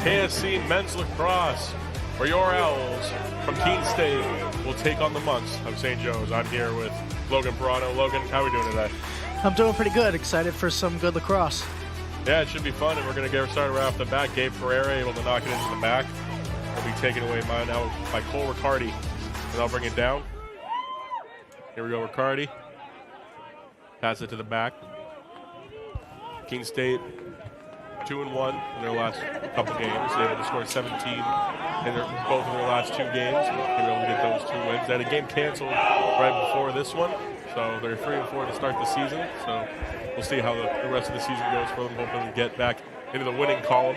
KSC Men's Lacrosse, where your Owls from Keene State will take on the Monks of St. Joe's. I'm here with Logan Perano. Logan, how are we doing today? I'm doing pretty good. Excited for some good lacrosse. Yeah, it should be fun, and we're going to get started right off the bat. Gabe Ferreira able to knock it into the back. Will be taken away now by Cole Riccardi, and I'll bring it down. Here we go, Riccardi. Pass it to the back. Keene State 2-1 in their last couple games. They able to score 17 in both of their last two games. They were able to get those 2 wins. They had a game canceled right before this one, so they're 3-4 to start the season. So we'll see how the rest of the season goes for them. Hoping to get back into the winning column.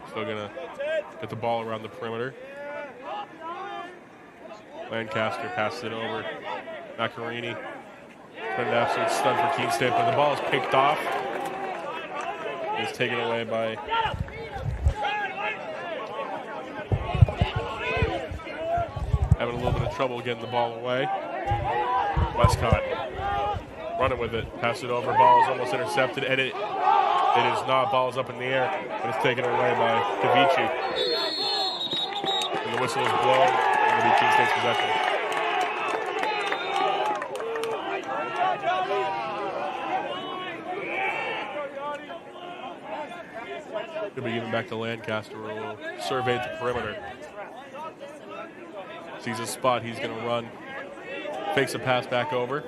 Still gonna get the ball around the perimeter. Lancaster passes it over. Macarini. Been an absolute stud for Keene State, but the ball is picked off. It's taken away by having a little bit of trouble getting the ball away. Westcott running with it. Pass it over. Ball is almost intercepted, and it is not. Ball is up in the air, but it's taken away by Cavici. And the whistle is blown. It'll be Keene State's possession. He'll be giving back to Lancaster, where we'll survey the perimeter. Sees a spot, he's going to run. Fakes a pass back over.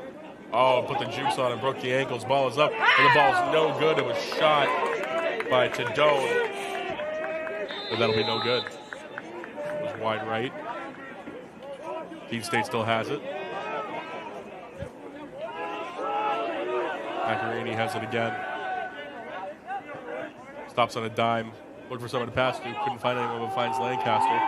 Oh, put the juice on and broke the ankles. Ball is up, and the ball's no good. It was shot by Tadone, but that'll be no good. It was wide right. Keene State still has it. Macarini has it again. Stops on a dime. Looking for someone to pass to. Couldn't find anyone, but finds Lancaster.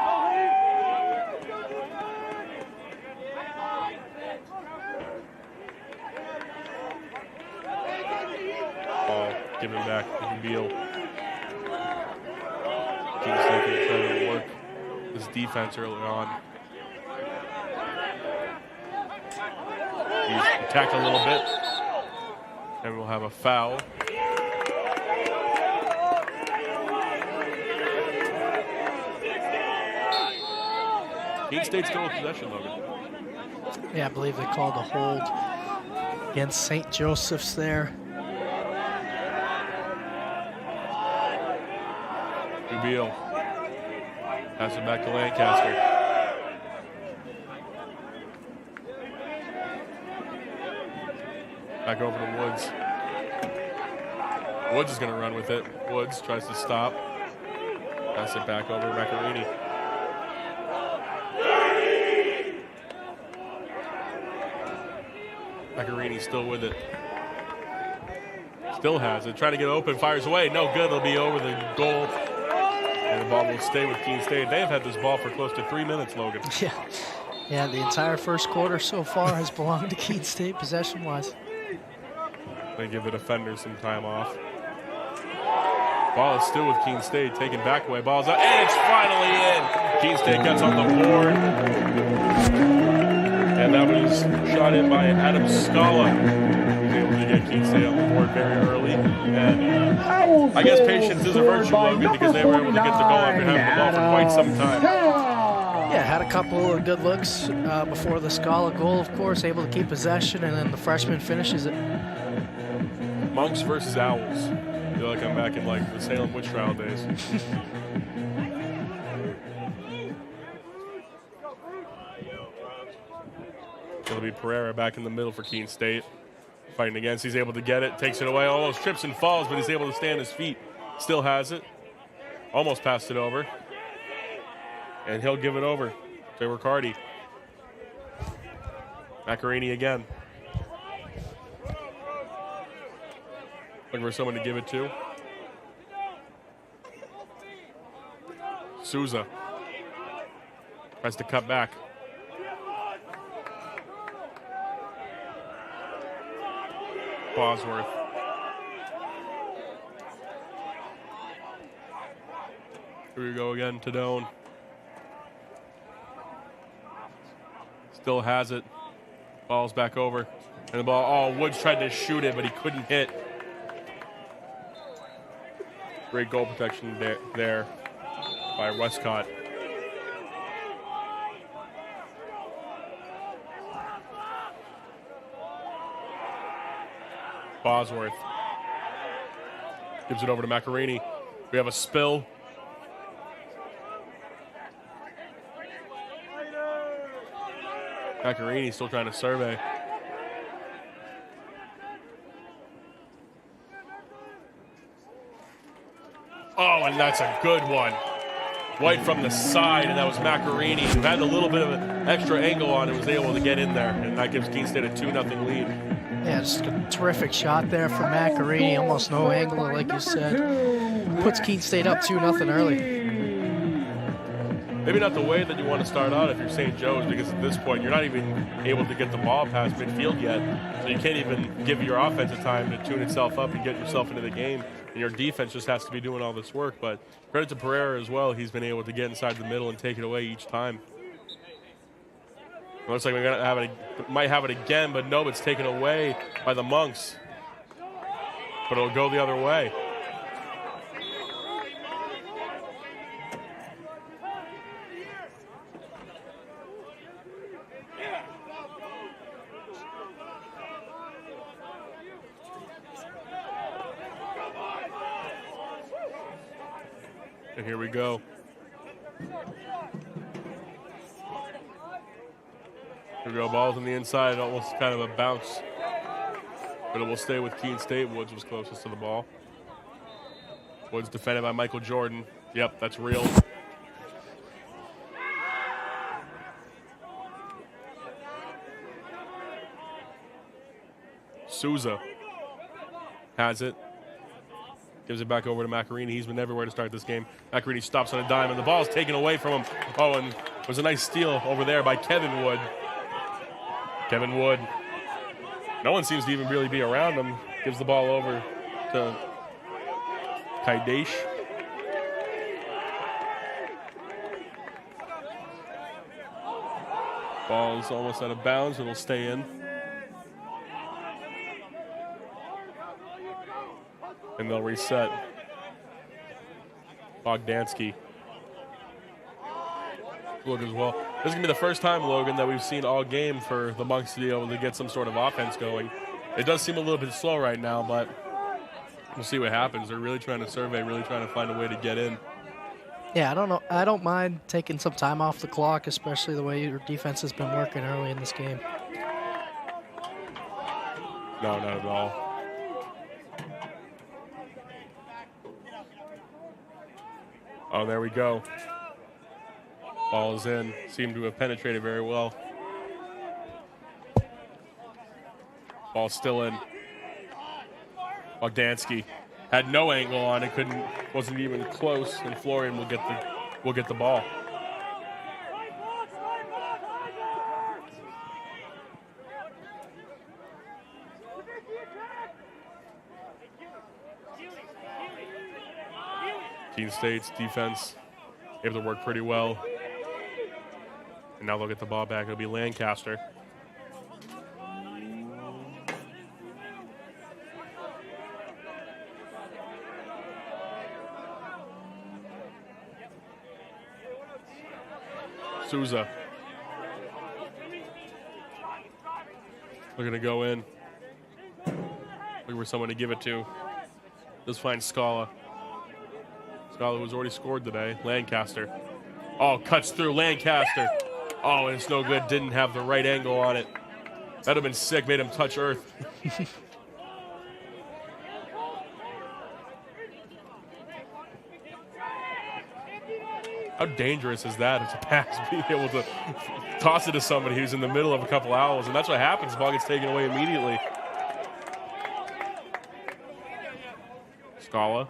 Ball given back to Beal. Keene State can try to work this defense early on. He's attacked a little bit. And we'll have a foul. Keene State still in possession, Logan. Yeah, I believe they called a hold against St. Joseph's there. Dubiel. Pass it back to Lancaster. Back over to Woods. Woods is going to run with it. Woods tries to stop. Pass it back over to Macarini. Macarini still with it. Still has it. Trying to get open. Fires away. No good. It'll be over the goal. And the ball will stay with Keene State. They have had this ball for close to 3 minutes, Logan. Yeah, the entire first quarter so far has belonged to Keene State possession-wise. They give the defenders some time off. Ball is still with Keene State, taken back away. Ball's out, and it's finally in. Keene State gets on the board. And that was shot in by Adam Scala. He was able to get Keene State on the board very early. And I guess patience is a virtue, Logan, because they were able to get the goal after having the ball for quite some time. Yeah, had a couple of good looks before the Scala goal, of course, able to keep possession, and then the freshman finishes it. Monks versus Owls. I feel like I'm back in like the Salem witch trial days. It'll be Pereira back in the middle for Keene State. Fighting against, he's able to get it, takes it away, almost trips and falls, but he's able to stay on his feet. Still has it. Almost passed it over. And he'll give it over to Riccardi. Macarini again. Looking for someone to give it to. Souza tries to cut back. Bosworth. Here we go again, Tadone. Still has it. Ball's back over. And the ball, Woods tried to shoot it, but he couldn't hit. Great goal protection there by Westcott. Bosworth gives it over to Macarini. We have a spill. Macarini still trying to survey. Oh, and that's a good one. White from the side, and that was Macarini, who had a little bit of an extra angle on it, was able to get in there, and that gives Keene State a 2-0 lead. Yeah, just a terrific shot there from Macarini. Almost no angle, like you said. Puts Keene State up 2-0 early. Maybe not the way that you want to start out if you're St. Joe's, because at this point you're not even able to get the ball past midfield yet. So you can't even give your offensive time to tune itself up and get yourself into the game. And your defense just has to be doing all this work. But credit to Pereira as well. He's been able to get inside the middle and take it away each time. It looks like we're gonna have it, might have it again, but no, it's taken away by the Monks. But it'll go the other way. And here we go. Here we go, balls on the inside, almost kind of a bounce. But it will stay with Keene State. Woods was closest to the ball. Woods defended by Michael Jordan. Yep, that's real. Souza has it. Gives it back over to Macarini. He's been everywhere to start this game. Macarini stops on a dime, and the ball is taken away from him. Oh, and it was a nice steal over there by Kevin Wood. Kevin Wood. No one seems to even really be around him. Gives the ball over to Kaidesh. Ball is almost out of bounds. It'll stay in. And they'll reset. Bogdansky. Look as well. This is going to be the first time, Logan, that we've seen all game for the Monks to be able to get some sort of offense going. It does seem a little bit slow right now, but we'll see what happens. They're really trying to survey, really trying to find a way to get in. Yeah, I don't know. I don't mind taking some time off the clock, especially the way your defense has been working early in this game. No, not at all. Oh, there we go. Ball is in. Seemed to have penetrated very well. Ball still in. Bogdansky had no angle on it. Wasn't even close. And Florian will get the ball. Keene State's defense able to work pretty well. And now they'll get the ball back. It'll be Lancaster. Souza. Looking to go in. Looking for someone to give it to. Just find Scala. Scala who's already scored today. Lancaster. Oh, cuts through Lancaster. Oh, and it's no good. Didn't have the right angle on it. That'd have been sick. Made him touch earth. How dangerous is that to pass, being able to toss it to somebody who's in the middle of a couple owls? And that's what happens. The ball gets taken away immediately. Scala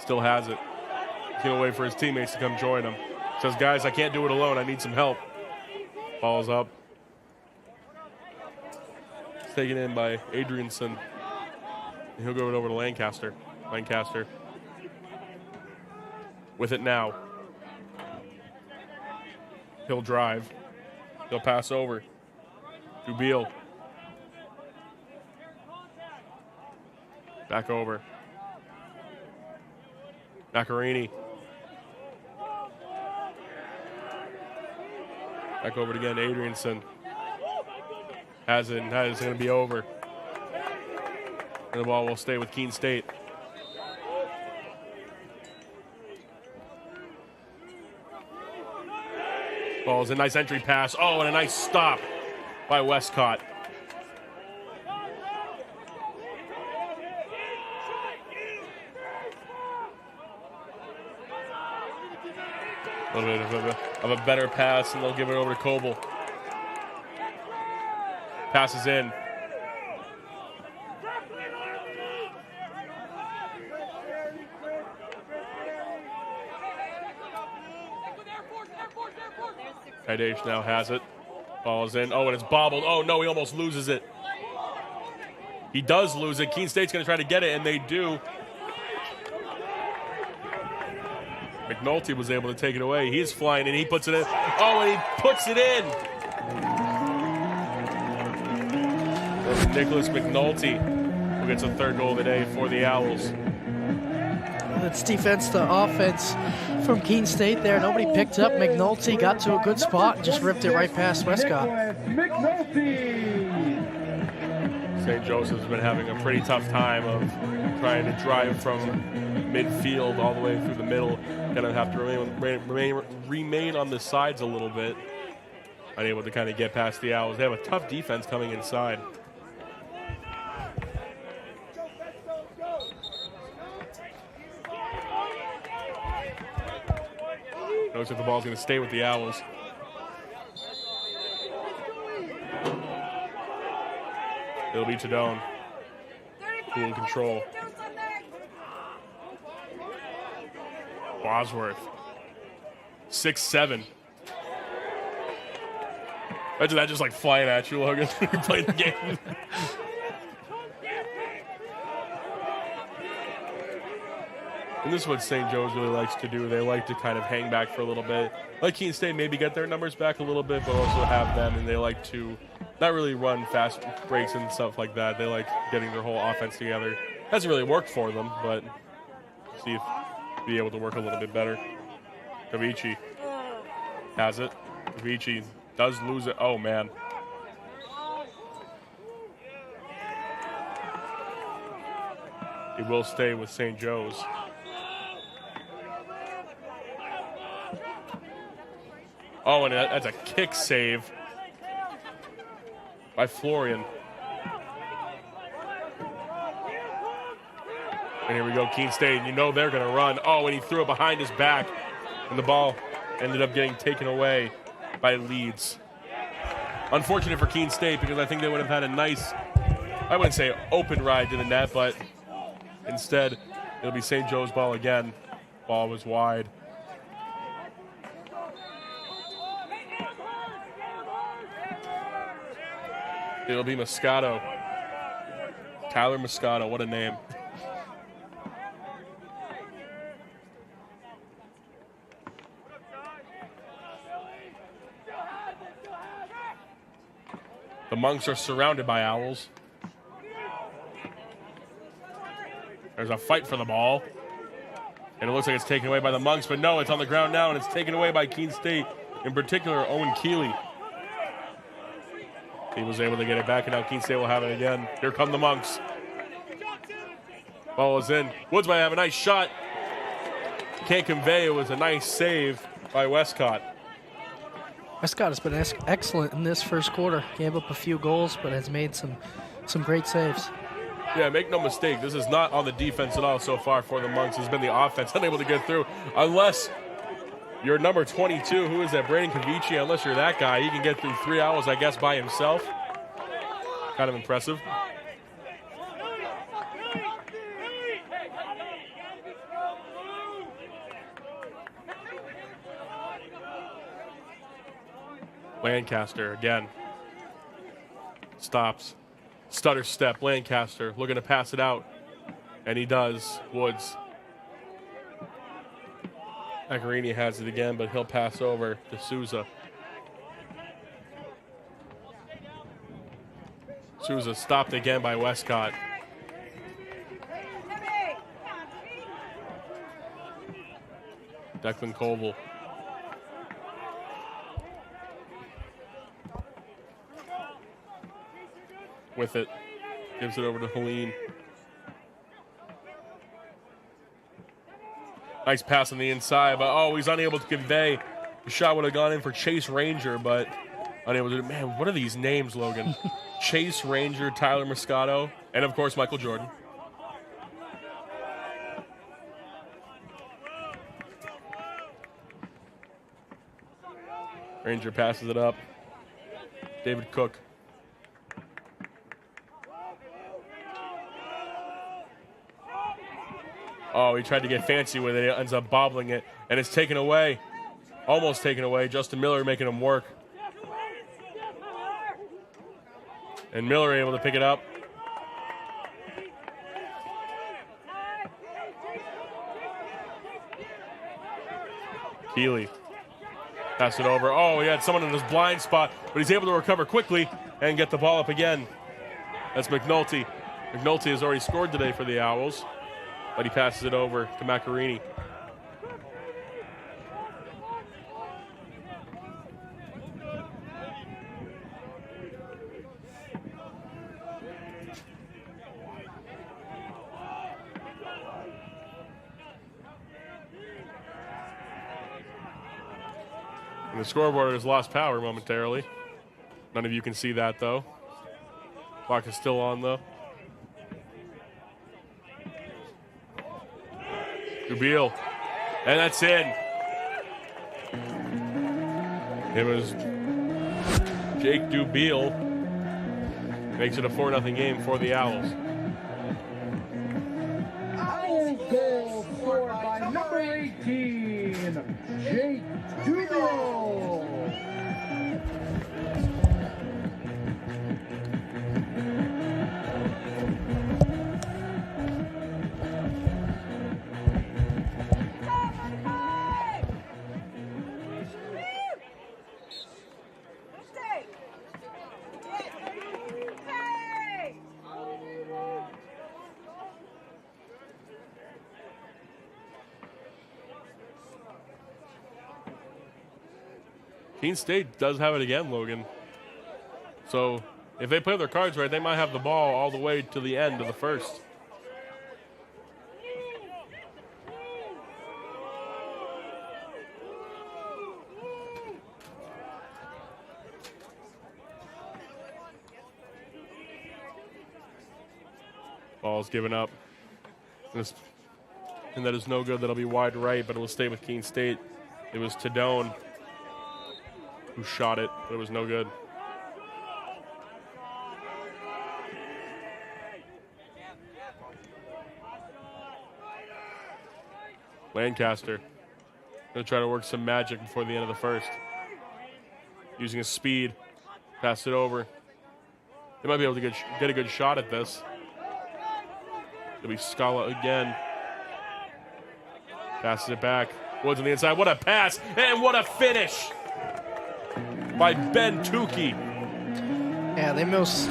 still has it. He's going to wait for his teammates to come join him. Says, guys, I can't do it alone. I need some help. Ball's up. It's taken in by Adrianson. And he'll go over to Lancaster. Lancaster with it now. He'll drive. He'll pass over. Dubiel. Back over. Macarini. Back over it again, Adrianson. Has it, and that is going to be over. And the ball will stay with Keene State. Ball is a nice entry pass. Oh, and a nice stop by Westcott. A little bit of a better pass, and they'll give it over to Coble. Passes in. Kaidesh now has it. Ball is in. Oh, and it's bobbled. Oh, no, he almost loses it. He does lose it. Keene State's going to try to get it, and they do. McNulty was able to take it away. He's flying, and he puts it in. Oh, and he puts it in. That's Nicholas McNulty, who gets a third goal of the day for the Owls. That's defense to offense from Keene State there. Nobody picked up. McNulty got to a good spot and just ripped it right past Westcott. St. Joseph's been having a pretty tough time of trying to drive from midfield all the way through the middle. Gonna have to remain on the sides a little bit. Unable to kind of get past the Owls. They have a tough defense coming inside. Looks like the ball's going to stay with the Owls. It'll be Tadone. Who will control. Bosworth. 6'7". Imagine that just like flying at you, Logan, when you're playing the game. And this is what St. Joe's really likes to do. They like to kind of hang back for a little bit. Like Keene State, maybe get their numbers back a little bit, but also have them, and they like to not really run fast breaks and stuff like that. They like getting their whole offense together. Hasn't really worked for them, but see if be able to work a little bit better. Kavici has it. Kavici does lose it. Oh, man. He will stay with St. Joe's. Oh, and that's a kick save by Florian. And here we go, Keene State. You know they're going to run. Oh, and he threw it behind his back. And the ball ended up getting taken away by Leeds. Unfortunate for Keene State because I think they would have had a nice, I wouldn't say open ride to the net, but instead it'll be St. Joe's ball again. Ball was wide. It'll be Moscato. Tyler Moscato, what a name. The Monks are surrounded by Owls. There's a fight for the ball. And it looks like it's taken away by the Monks, but no, it's on the ground now, and it's taken away by Keene State, in particular Owen Keeley. He was able to get it back, and now Keene State will have it again. Here come the Monks. Ball is in. Woods might have a nice shot. Can't convey. It was a nice save by Westcott. Westcott has been excellent in this first quarter. Gave up a few goals, but has made some great saves. Yeah, make no mistake. This is not on the defense at all so far for the Monks. It's been the offense unable to get through. Unless you're number 22. Who is that? Brandon Kavici. Unless you're that guy, he can get through 3 hours, I guess, by himself. Kind of impressive. Lancaster again. Stops. Stutter step. Lancaster looking to pass it out. And he does. Woods. Macarini has it again, but he'll pass over to Souza. Souza stopped again by Westcott. Declan Colville. With it. Gives it over to Helene. Nice pass on the inside, but oh, he's unable to convey. The shot would have gone in for Chase Ranger, but unable to. Man, what are these names, Logan? Chase Ranger, Tyler Moscato, and of course, Michael Jordan. Ranger passes it up. David Cook. Oh, he tried to get fancy with it. He ends up bobbling it, and it's taken away. Almost taken away. Justin Miller making him work. And Miller able to pick it up. Keeley. Pass it over. Oh, he had someone in his blind spot, but he's able to recover quickly and get the ball up again. That's McNulty. McNulty has already scored today for the Owls, but he passes it over to Macarini. And the scoreboard has lost power momentarily. None of you can see that, though. Clock is still on, though. Dubiel. And that's in. It was Jake Dubiel. Makes it a 4-0 game for the Owls. Owls goal scored by number 18, Jake Dubiel. Keene State does have it again, Logan. So if they play their cards right, they might have the ball all the way to the end of the first. Ball's given up. And that is no good. That'll be wide right, but it will stay with Keene State. It was Tadone who shot it, but it was no good. Lancaster going to try to work some magic before the end of the first. Using his speed, pass it over. They might be able to get a good shot at this. It'll be Scala again. Passes it back. Woods on the inside. What a pass, and what a finish by Ben Tukey. Yeah, they most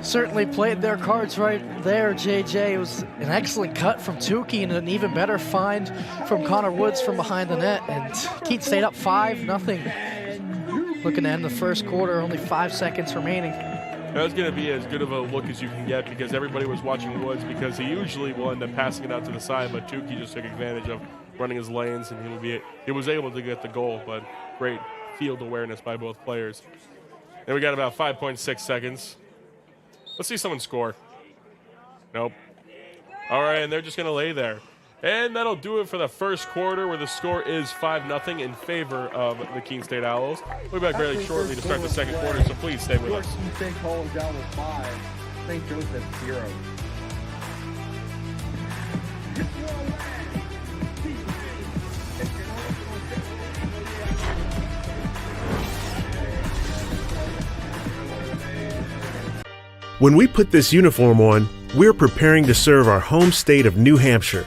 certainly played their cards right there, JJ. It was an excellent cut from Tukey and an even better find from Connor Woods from behind the net. And Keene State up 5-0. Looking to end the first quarter, only 5 seconds remaining. That's going to be as good of a look as you can get because everybody was watching Woods because he usually will end up passing it out to the side, but Tukey just took advantage of running his lanes and he was able to get the goal, but great field awareness by both players. And we got about 5.6 seconds. Let's see someone score. Nope. All right, and they're just going to lay there. And that'll do it for the first quarter where the score is 5-0 in favor of the Keene State Owls. We'll be back very shortly to start the second quarter, so please stay with us. Keene State College down with 5. St. Joseph 0. When we put this uniform on, we're preparing to serve our home state of New Hampshire.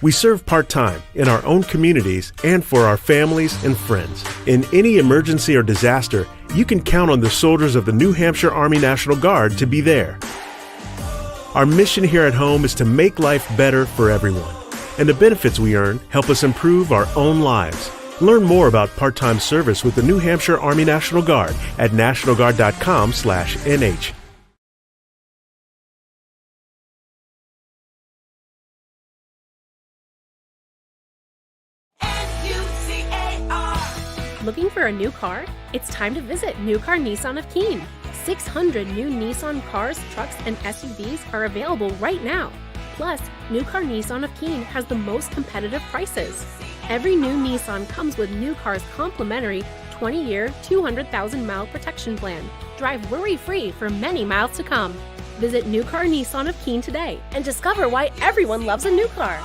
We serve part-time in our own communities and for our families and friends. In any emergency or disaster, you can count on the soldiers of the New Hampshire Army National Guard to be there. Our mission here at home is to make life better for everyone. and the benefits we earn help us improve our own lives. Learn more about part-time service with the New Hampshire Army National Guard at nationalguard.com/NH. Looking for a new car? It's time to visit New Car Nissan of Keene. 600 new Nissan cars, trucks, and SUVs are available right now. Plus, New Car Nissan of Keene has the most competitive prices. Every new Nissan comes with New Car's complimentary 20-year, 200,000-mile protection plan. Drive worry-free for many miles to come. Visit New Car Nissan of Keene today and discover why everyone loves a new car.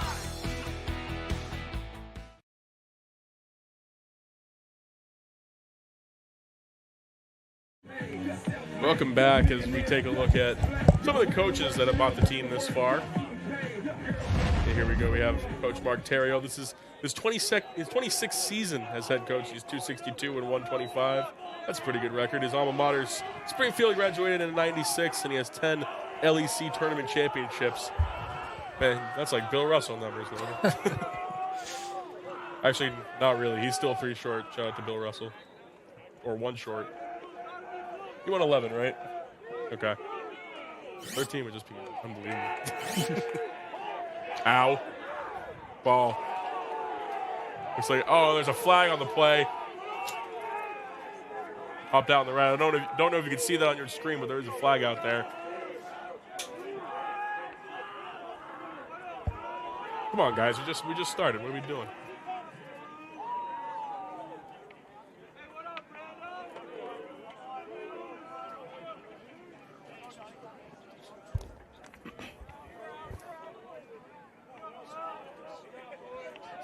Welcome back as we take a look at some of the coaches that have brought the team this far. And here we go. We have Coach Mark Terrio. This is his 26th season as head coach. He's 262 and 125. That's a pretty good record. His alma mater's Springfield, graduated in '96, and he has 10 LEC tournament championships. Man, that's like Bill Russell numbers. Actually, not really. He's still 3 short. Shout out to Bill Russell. Or 1 short. You won 11, right? Okay. 13 would just be unbelievable. Ow. Ball. Looks like, oh, there's a flag on the play. Popped out in the right. I don't know if you can see that on your screen, but there is a flag out there. Come on, guys. We just started. What are we doing?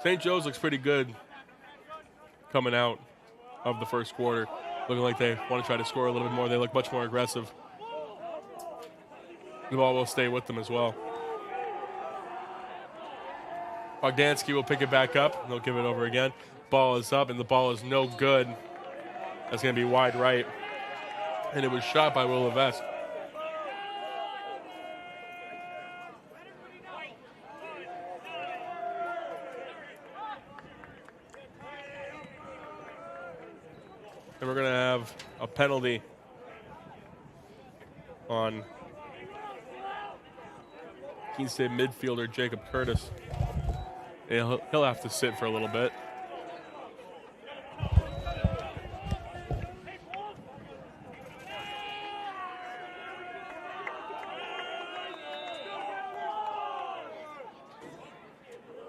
St. Joe's looks pretty good coming out of the first quarter. Looking like they want to try to score a little bit more. They look much more aggressive. The ball will stay with them as well. Bogdansky will pick it back up. They'll give it over again. Ball is up, and the ball is no good. That's going to be wide right. And it was shot by Will Levesque. And we're going to have a penalty on Keene State midfielder Jacob Curtis. And he'll have to sit for a little bit.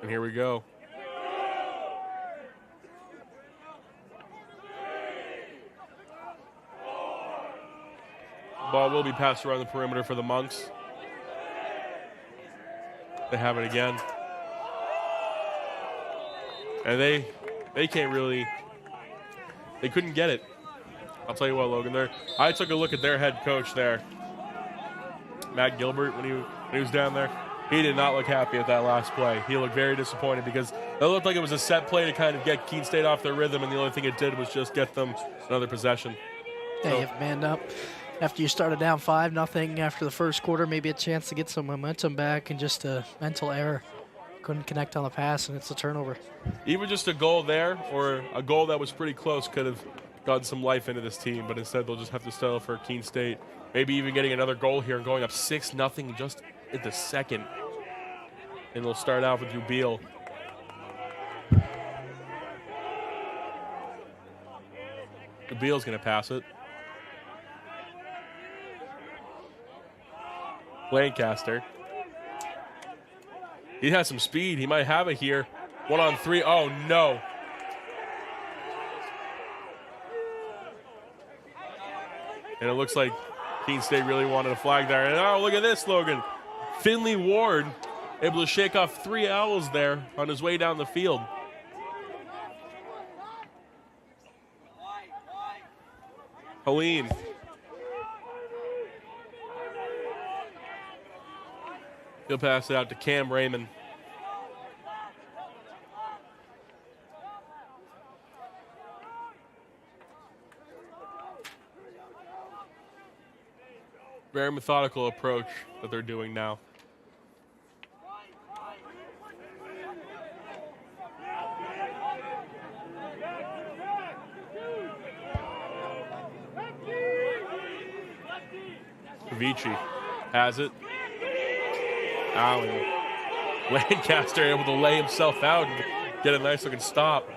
And here we go. Ball will be passed around the perimeter for the Monks. They have it again. And they can't really, they couldn't get it. I'll tell you what, Logan, I took a look at their head coach there, Matt Gilbert, when he was down there. He did not look happy at that last play. He looked very disappointed because it looked like it was a set play to kind of get Keene State off their rhythm, and the only thing it did was just get them another possession. Yeah, you have manned up. After you started down 5-0 after the first quarter, maybe a chance to get some momentum back, and just a mental error. Couldn't connect on the pass, and it's a turnover. Even just a goal there, or a goal that was pretty close, could have gotten some life into this team, but instead they'll just have to settle for Keene State. Maybe even getting another goal here and going up 6-0 just at the second. And they'll start out with Ubeal. Ubeal's going to pass it. Lancaster. He has some speed. He might have it here. 1-on-3. Oh, no. And it looks like Keene State really wanted a flag there. And oh, look at this, Logan. Finley Ward able to shake off 3 Owls there on his way down the field. Helene. He'll pass it out to Cam Raymond. Very methodical approach that they're doing now. Vici has it. Ow, and Lancaster able to lay himself out and get a nice looking stop.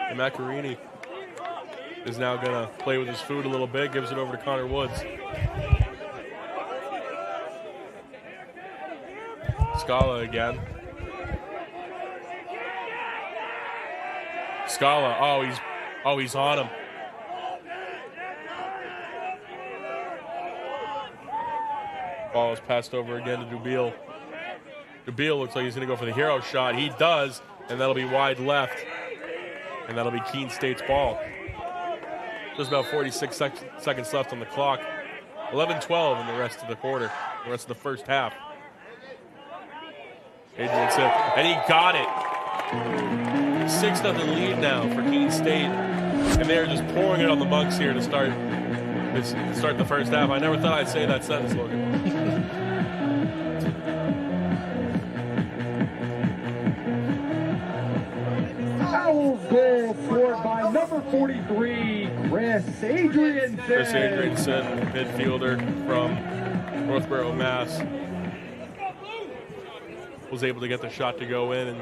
And Macarini is now going to play with his food a little bit, gives it over to Connor Woods. Scala again. Scala, he's on him. Ball is passed over again to Dubiel. Dubiel looks like he's going to go for the hero shot. He does, and that'll be wide left. And that'll be Keene State's ball. Just about 46 seconds left on the clock. 11-12 in the rest of the quarter, the rest of the first half. Adrian Sipp, and he got it. 6-0 lead now for Keene State. And they're just pouring it on the Monks here to start the first half. I never thought I'd say that sentence, Logan. Foul goal scored by number 43, Chris Adrianson. Chris Adrianson, midfielder from Northborough, Mass. Was able to get the shot to go in. And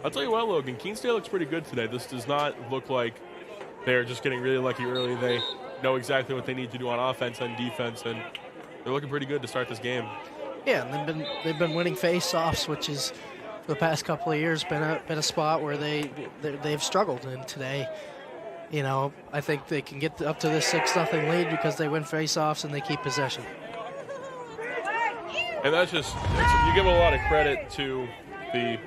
I'll tell you what, Logan, Keene State looks pretty good today. This does not look like they're just getting really lucky early. They know exactly what they need to do on offense and defense, and they're looking pretty good to start this game. Yeah, and they've been winning face-offs, which is for the past couple of years been a spot where they've struggled. And today, you know, I think they can get up to this 6-0 lead because they win face-offs and they keep possession. And that's just, you give a lot of credit to the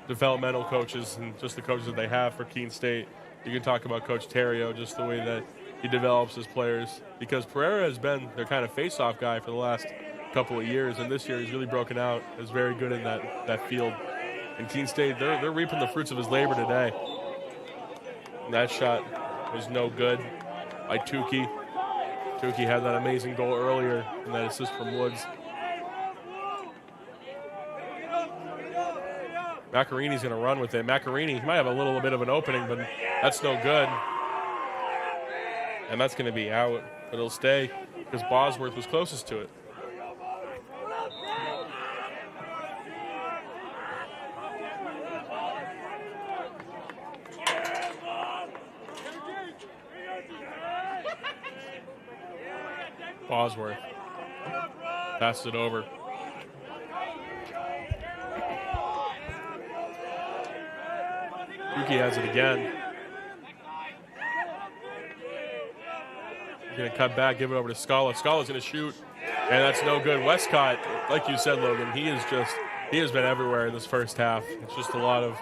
developmental coaches and just the coaches that they have for Keene State. You can talk about Coach Terrio, just the way that he develops his players, because Pereira has been their kind of face-off guy for the last couple of years, and this year he's really broken out, is very good in that field. And Keene State, they're reaping the fruits of his labor today. And that shot was no good by Tukey. Tukey had that amazing goal earlier and that assist from Woods. Macarini's going to run with it. Macarini might have a little bit of an opening, but that's no good. And that's going to be out, but it'll stay because Bosworth was closest to it. Bosworth passed it over. Tukey has it again. He's going to cut back, give it over to Scala. Scala's going to shoot, and that's no good. Westcott, like you said, Logan, he has been everywhere in this first half. It's just a lot of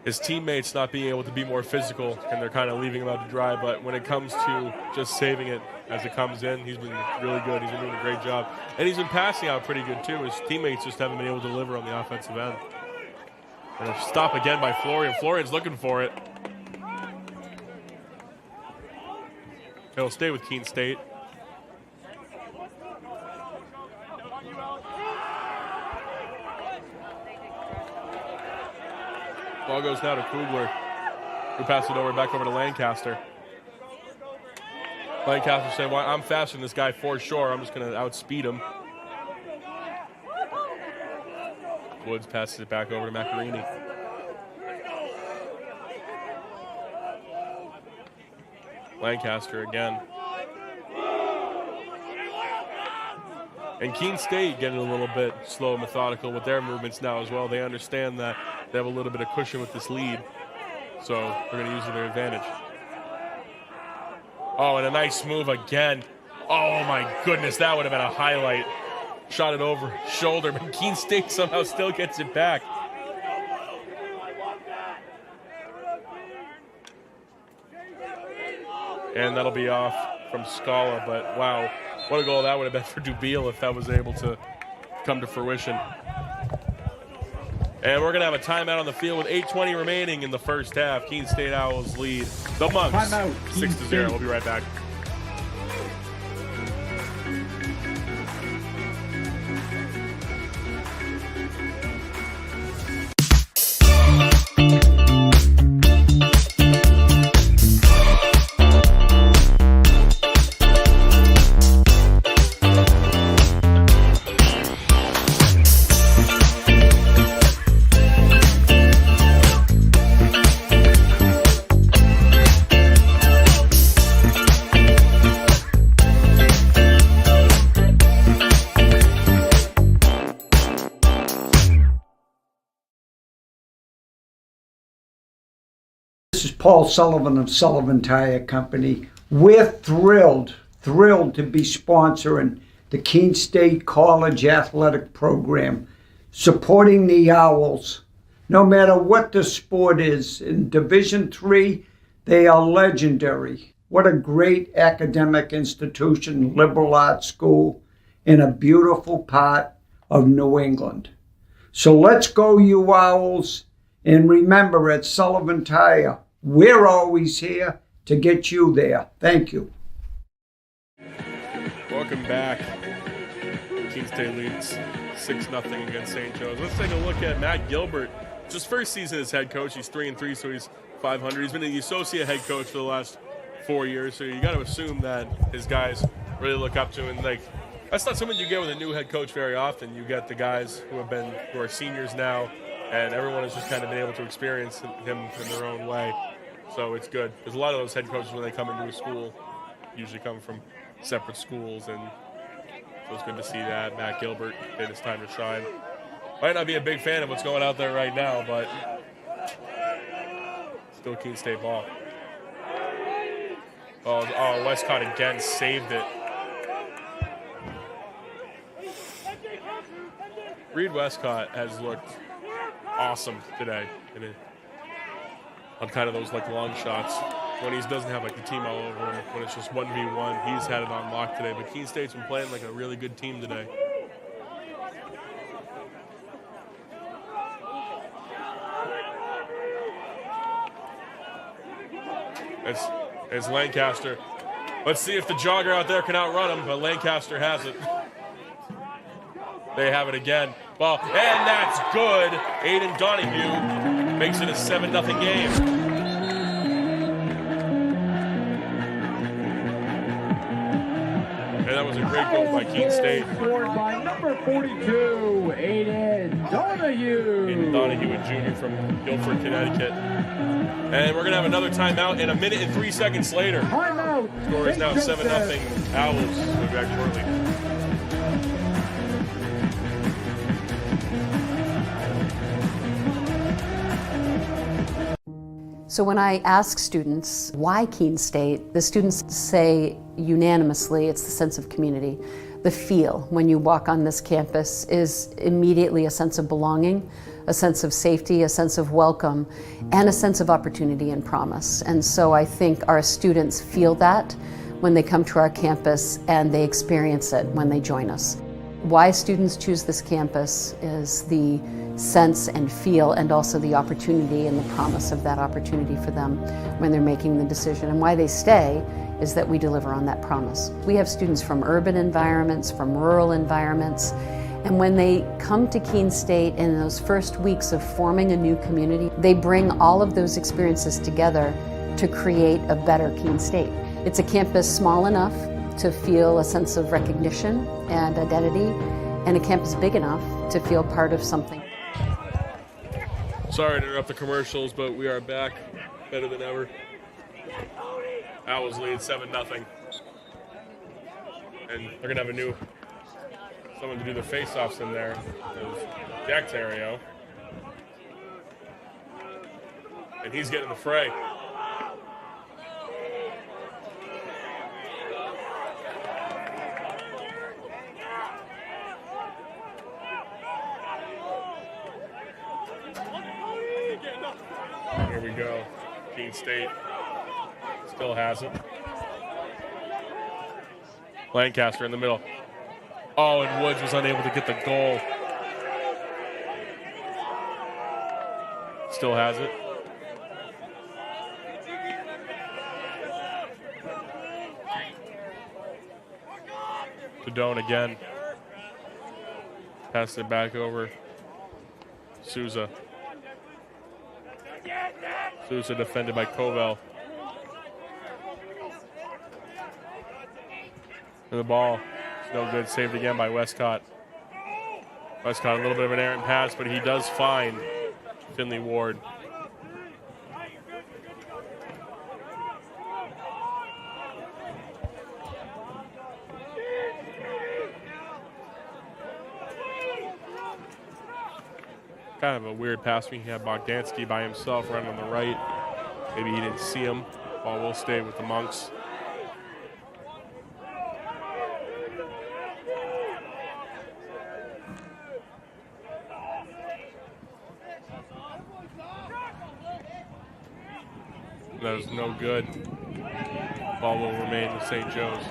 his teammates not being able to be more physical, and they're kind of leaving him out to dry. But when it comes to just saving it as it comes in, he's been really good. He's been doing a great job. And he's been passing out pretty good, too. His teammates just haven't been able to deliver on the offensive end. And a stop again by Florian. Florian's looking for it. He'll stay with Keene State. Ball goes now to Kugler, who passed it back over to Lancaster. Lancaster saying, well, I'm faster than this guy for sure. I'm just going to outspeed him. Woods passes it back over to Macarini. Lancaster again. And Keene State getting a little bit slow and methodical with their movements now as well. They understand that they have a little bit of cushion with this lead, so they're going to use it to their advantage. Oh, and a nice move again. Oh, my goodness, that would have been a highlight. Shot it over his shoulder, but Keene State somehow still gets it back. And that'll be off from Scala, but wow, what a goal that would have been for Dubiel if that was able to come to fruition. And we're going to have a timeout on the field with 8:20 remaining in the first half. Keene State Owls lead the Monks 6-0. We'll be right back. This is Paul Sullivan of Sullivan Tire Company. We're thrilled to be sponsoring the Keene State College Athletic Program, supporting the Owls. No matter what the sport is, in Division III, they are legendary. What a great academic institution, liberal arts school, in a beautiful part of New England. So let's go, you Owls. And remember, at Sullivan Tire, we're always here to get you there. Thank you. Welcome back. Keene State leads 6-0 against St. Joe's. Let's take a look at Matt Gilbert. It's his first season as head coach. He's 3-3, so he's 500. He's been the associate head coach for the last 4 years, so you got to assume that his guys really look up to him. And that's not something you get with a new head coach very often. You get the guys who are seniors now, and everyone has just kind of been able to experience him in their own way. So it's good. There's a lot of those head coaches when they come into a school usually come from separate schools, and so it's good to see that Matt Gilbert made his time to shine. Might not be a big fan of what's going out there right now, but still Keene State ball. Oh, Westcott again saved it. Reed Westcott has looked awesome today on kind of those long shots when he doesn't have the team all over him, when it's just 1v1. He's had it on lock today, but Keene State's been playing a really good team today. It's Lancaster. Let's see if the jogger out there can outrun him, but Lancaster has it. They have it again. Well, and that's good. Aiden Donahue makes it a 7-0 game. And that was a great goal by Keene State. Scored by number 42, Aiden Donahue. Aiden Donahue, a junior from Guilford, Connecticut. And we're going to have another timeout in a minute and 3 seconds later. Timeout. Score is now 7-0 Owls. We'll be back shortly. So when I ask students why Keene State, the students say unanimously it's the sense of community. The feel when you walk on this campus is immediately a sense of belonging, a sense of safety, a sense of welcome, and a sense of opportunity and promise. And so I think our students feel that when they come to our campus, and they experience it when they join us. Why students choose this campus is the sense and feel, and also the opportunity and the promise of that opportunity for them when they're making the decision. And why they stay is that we deliver on that promise. We have students from urban environments, from rural environments, and when they come to Keene State in those first weeks of forming a new community, they bring all of those experiences together to create a better Keene State. It's a campus small enough to feel a sense of recognition and identity, and a campus big enough to feel part of something. Sorry to interrupt the commercials, but we are back better than ever. Owls lead 7-0. And they're going to have someone to do the face-offs in there. There's Jack Terrio. And he's getting the fray. Here we go. Keene State still has it. Lancaster in the middle. Oh, and Woods was unable to get the goal. Still has it. Sedone again. Passes it back over. Souza. Souza defended by Covell. And the ball is no good. Saved again by Westcott. Westcott a little bit of an errant pass, but he does find Finley Ward. Kind of a weird pass. We had Bogdansky by himself running on the right. Maybe he didn't see him. Ball will stay with the Monks. That was no good. Ball will remain with St. Joe's.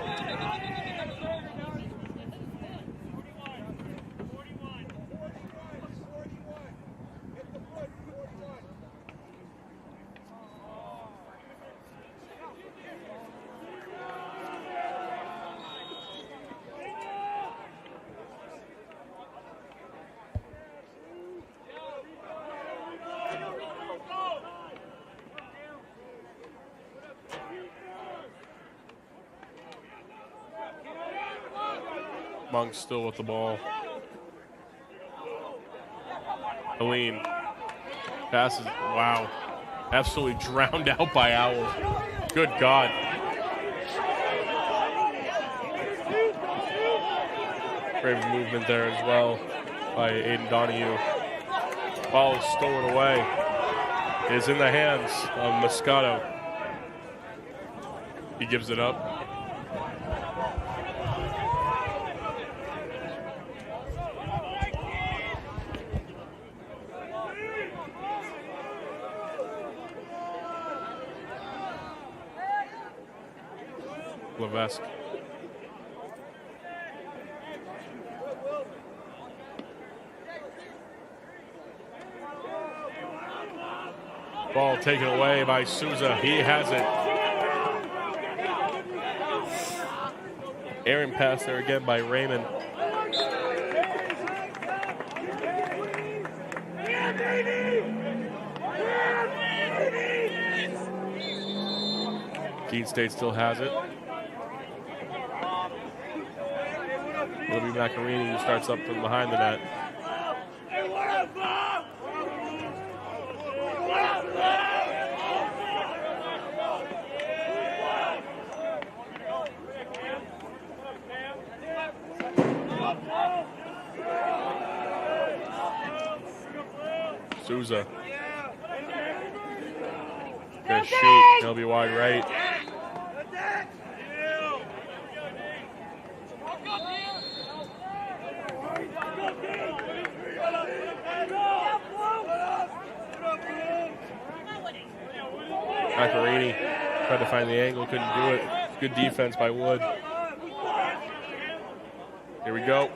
Monk's still with the ball. Helene passes. Wow. Absolutely drowned out by Owls. Good God. Great movement there as well by Aiden Donahue. Ball is stolen away. It is in the hands of Moscato. He gives it up. Levesque. Ball taken away by Souza. He has it. Aaron pass there again by Raymond. Keene State still has it. It'll be Macarini who starts up from behind the net. Souza. Gonna shoot. He'll be wide right. Macarini tried to find the angle, couldn't do it. Good defense by Wood. Here we go.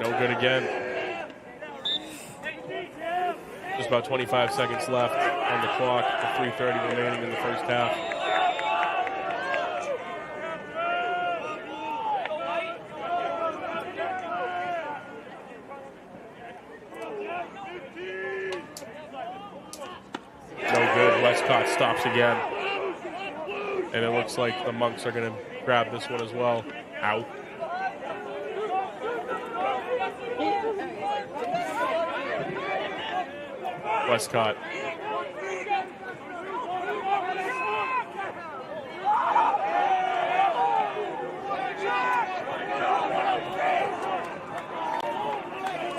No good again. Just about 25 seconds left on the clock. The 3:30 remaining in the first half. No good. Westcott stops again. And it looks like the Monks are going to grab this one as well. Ow. Westcott.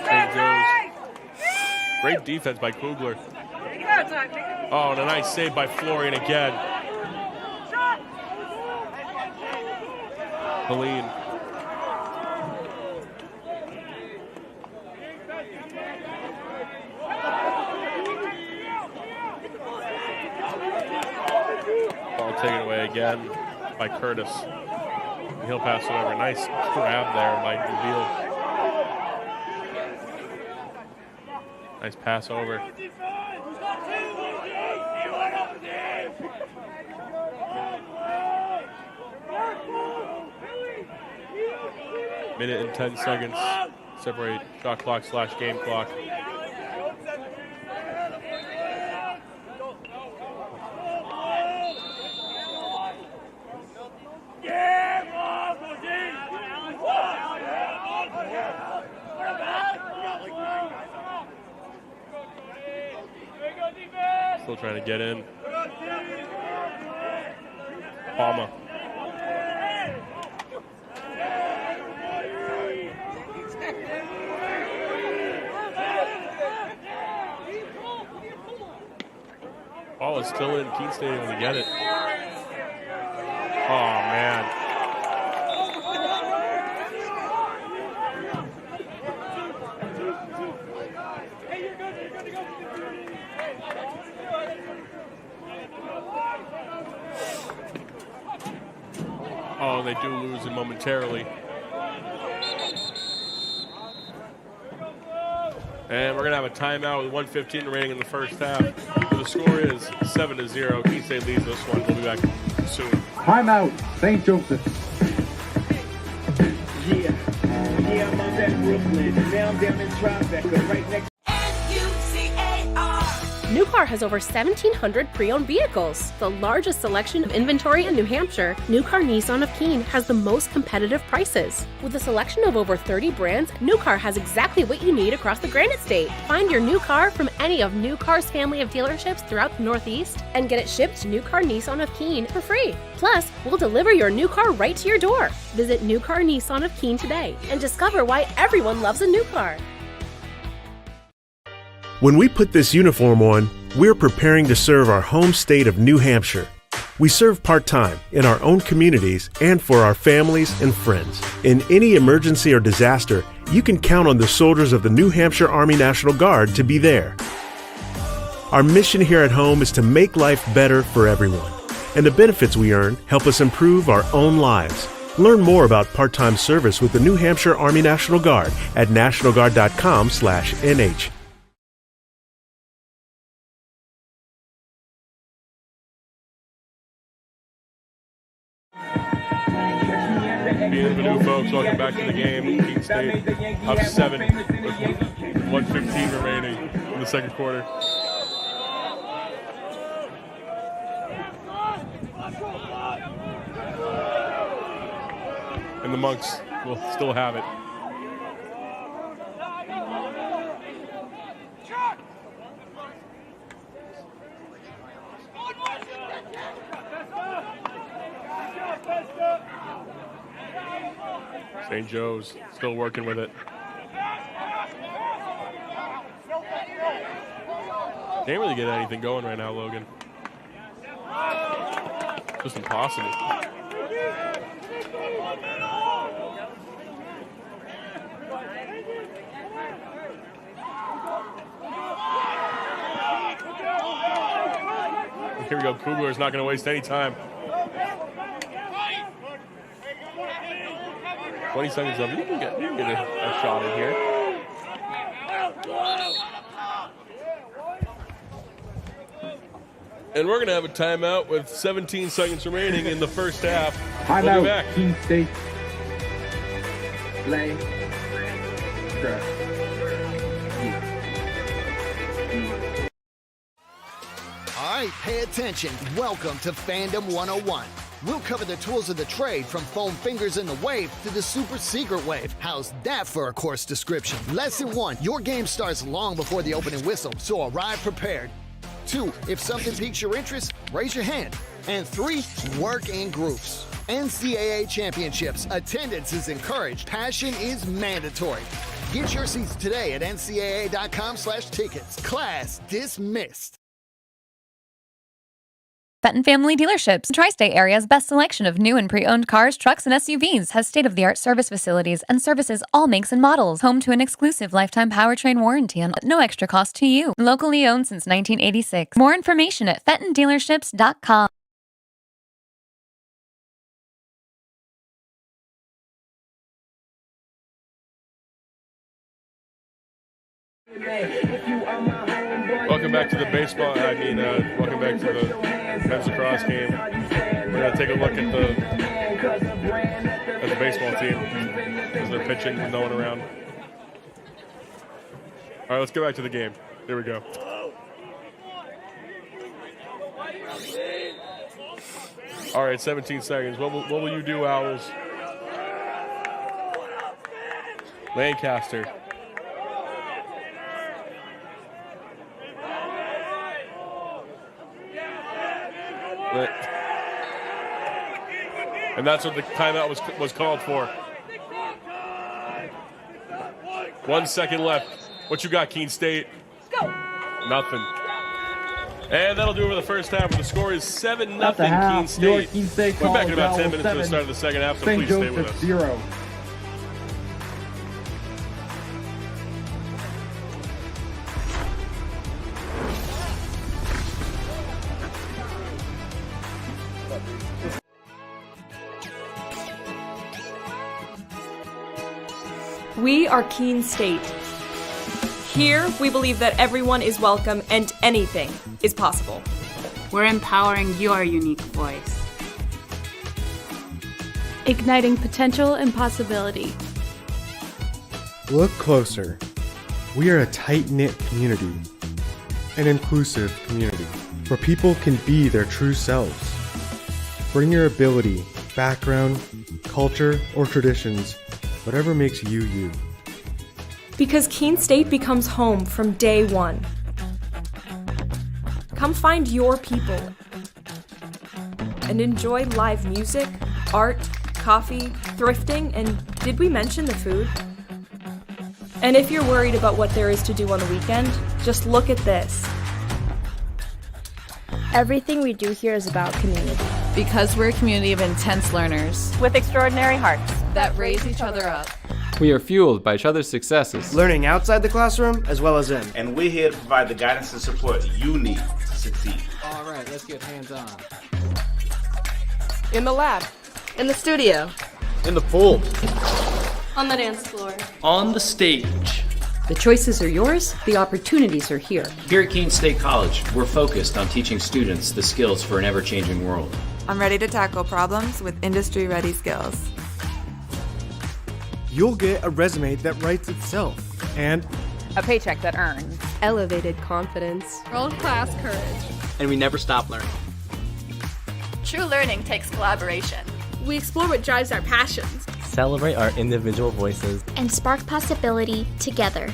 St. Joe's. Great defense by Kugler. Oh, and a nice save by Florian again. Helene. Ball taken away again by Curtis. He'll pass it over. Nice grab there by Deville. Nice pass over. Minute and 10 seconds separate shot clock / game clock. Still trying to get in. Palma. Ball is still in. Keene State able to get it. Oh, man. Oh, they do lose it momentarily. And we're going to have a timeout with 1:15 remaining in the first half. The score is 7-0. Keene State leads this one. We'll be back soon. Timeout, St. Joseph. Yeah, I'm out at Brooklyn. Now I'm down in Tribeca, right next. New Car has over 1,700 pre-owned vehicles. The largest selection of inventory in New Hampshire, New Car Nissan of Keene has the most competitive prices. With a selection of over 30 brands, New Car has exactly what you need across the Granite State. Find your new car from any of New Car's family of dealerships throughout the Northeast and get it shipped to New Car Nissan of Keene for free. Plus, we'll deliver your new car right to your door. Visit New Car Nissan of Keene today and discover why everyone loves a new car. When we put this uniform on, we're preparing to serve our home state of New Hampshire. We serve part-time in our own communities and for our families and friends. In any emergency or disaster, you can count on the soldiers of the New Hampshire Army National Guard to be there. Our mission here at home is to make life better for everyone, and the benefits we earn help us improve our own lives. Learn more about part-time service with the New Hampshire Army National Guard at nationalguard.com/NH. Bienvenue, folks. Welcome back to the game. Keene State up 7 with 1:15 remaining in the second quarter. And the Monks will still have it. St. Joe's still working with it. Can't really get anything going right now, Logan. Just impossible. Here we go. Kugler is not going to waste any time. 20 seconds left. You can get a shot in here. And we're going to have a timeout with 17 seconds remaining in the first half. We'll be back. Keene State. Play. All right, pay attention. Welcome to Fandom 101. We'll cover the tools of the trade from foam fingers in the wave to the super secret wave. How's that for a course description? Lesson 1, your game starts long before the opening whistle, so arrive prepared. 2, if something piques your interest, raise your hand. And 3, work in groups. NCAA championships. Attendance is encouraged. Passion is mandatory. Get your seats today at ncaa.com/tickets. Class dismissed. Fenton Family Dealerships, Tri-State area's best selection of new and pre-owned cars, trucks, and SUVs, has state-of-the-art service facilities and services all makes and models. Home to an exclusive lifetime powertrain warranty and no extra cost to you. Locally owned since 1986. More information at fentondealerships.com. Welcome back to the baseball. Welcome back to the men's lacrosse game. We're gonna take a look at the baseball team as they're pitching with no one around. All right, let's get back to the game. Here we go. All right, 17 seconds. What will you do, Owls? Lancaster. And that's what the timeout was called for. 1 second left. What you got, Keene State? Go. Nothing. And that'll do it for the first half. The score is 7-0 half, Keene State. Keene State We're back in about 10 College minutes to the 7, start of the second half, so St. please stay with Joseph us. 0. We are Keene State. Here, we believe that everyone is welcome and anything is possible. We're empowering your unique voice. Igniting potential and possibility. Look closer. We are a tight-knit community, an inclusive community, where people can be their true selves. Bring your ability, background, culture, or traditions, whatever makes you you. Because Keene State becomes home from day one. Come find your people and enjoy live music, art, coffee, thrifting, and did we mention the food? And if you're worried about what there is to do on the weekend, just look at this. Everything we do here is about community. Because we're a community of intense learners With extraordinary hearts that raise each other up. We are fueled by each other's successes. Learning outside the classroom as well as in. And we're here to provide the guidance and support you need to succeed. All right, let's get hands-on. In the lab. In the studio. In the pool. On the dance floor. On the stage. The choices are yours, the opportunities are here. Here at Keene State College, we're focused on teaching students the skills for an ever-changing world. I'm ready to tackle problems with industry-ready skills. You'll get a resume that writes itself, and A paycheck that earns. Elevated confidence. World-class courage. And we never stop learning. True learning takes collaboration. We explore what drives our passions. Celebrate our individual voices. And spark possibility together.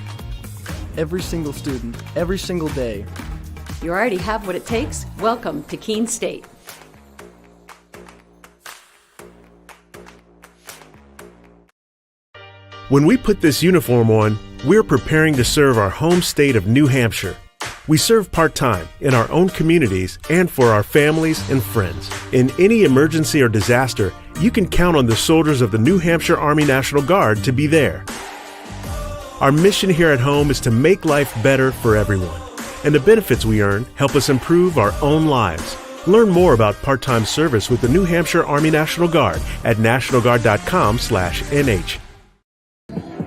Every single student, every single day. You already have what it takes. Welcome to Keene State. When we put this uniform on, we're preparing to serve our home state of New Hampshire. We serve part-time in our own communities and for our families and friends. In any emergency or disaster, you can count on the soldiers of the New Hampshire Army National Guard to be there. Our mission here at home is to make life better for everyone, and the benefits we earn help us improve our own lives. Learn more about part-time service with the New Hampshire Army National Guard at nationalguard.com/NH.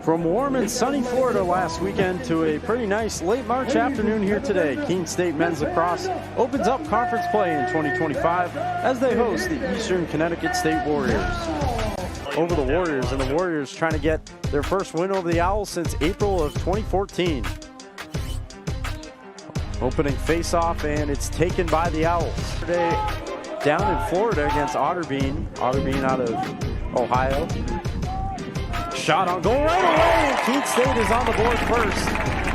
From warm and sunny Florida last weekend to a pretty nice late March afternoon here today, Keene State Men's Lacrosse opens up conference play in 2025 as they host the Eastern Connecticut State Warriors. Over the Warriors, and the Warriors trying to get their first win over the Owls since April of 2014. Opening face-off, and it's taken by the Owls. Today down in Florida against Otterbein. Otterbein out of Ohio. Shot on goal right away, and Keene State is on the board first.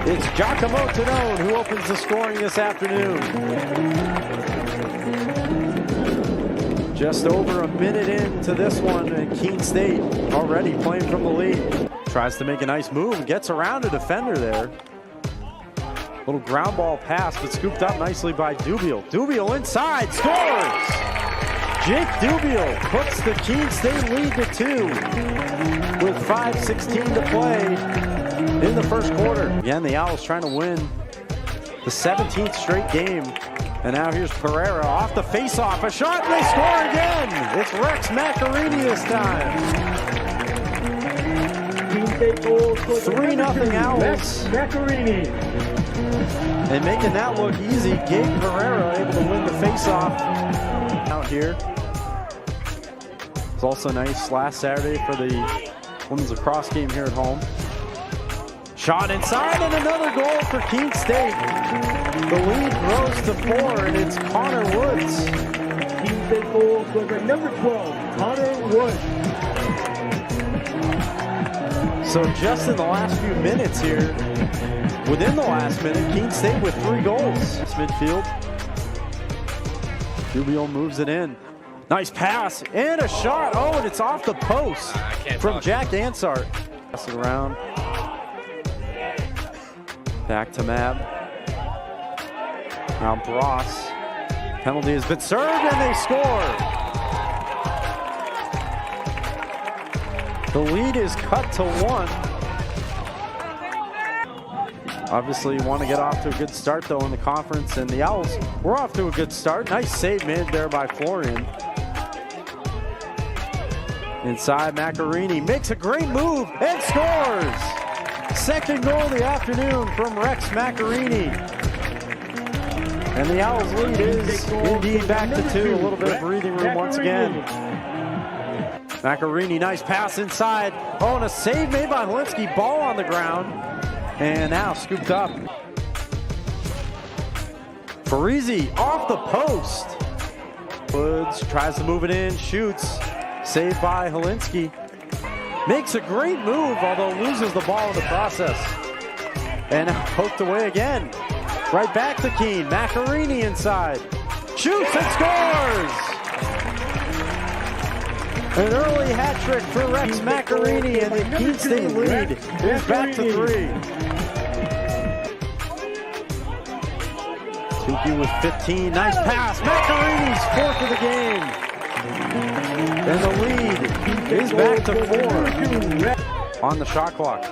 It's Giacomo Tonone who opens the scoring this afternoon. Just over a minute into this one, and Keene State already playing from the lead. Tries to make a nice move, gets around a defender there. Little ground ball pass, but scooped up nicely by Dubiel. Dubiel inside, scores! Jake Dubiel puts the Keene State lead to 2 with 5:16 to play in the first quarter. Again, the Owls trying to win the 17th straight game. And now here's Pereira off the face-off. A shot, and they score again! It's Rex Macarini this time. 3-0 Owls. Macarini. And making that look easy, Gabe Pereira able to win the face-off out here. It's also nice last Saturday for the women's lacrosse game here at home. Shot inside, and another goal for Keene State. The lead grows to 4, and it's Connor Woods. Keene State goal scorer number 12, Connor Woods. So just in the last few minutes here, within the last minute, Keene State with 3 goals. Midfield. Dubiel moves it in. Nice pass and a shot. Oh, and it's off the post from Jack Ansart. Pass it around. Back to Mab. Now Bross. Penalty has been served and they score. The lead is cut to 1. Obviously, you want to get off to a good start, though, in the conference. And the Owls were off to a good start. Nice save made there by Florian. Inside, Macarini makes a great move and scores! Second goal of the afternoon from Rex Macarini. And the Owls' lead is indeed back to 2. A little bit of breathing room once again. Macarini, nice pass inside. Oh, and a save made by Holinsky. Ball on the ground. And now scooped up. Parisi off the post. Woods tries to move it in, shoots. Saved by Holinsky. Makes a great move, although loses the ball in the process. And poked away again. Right back to Keene. Macarini inside. Shoots and scores! An early hat trick for Rex Macarini, and the Keene State lead is back to 3. Tukey with 15. Nice pass. Macarini's 4th of the game. And the lead is back to 4 on the shot clock.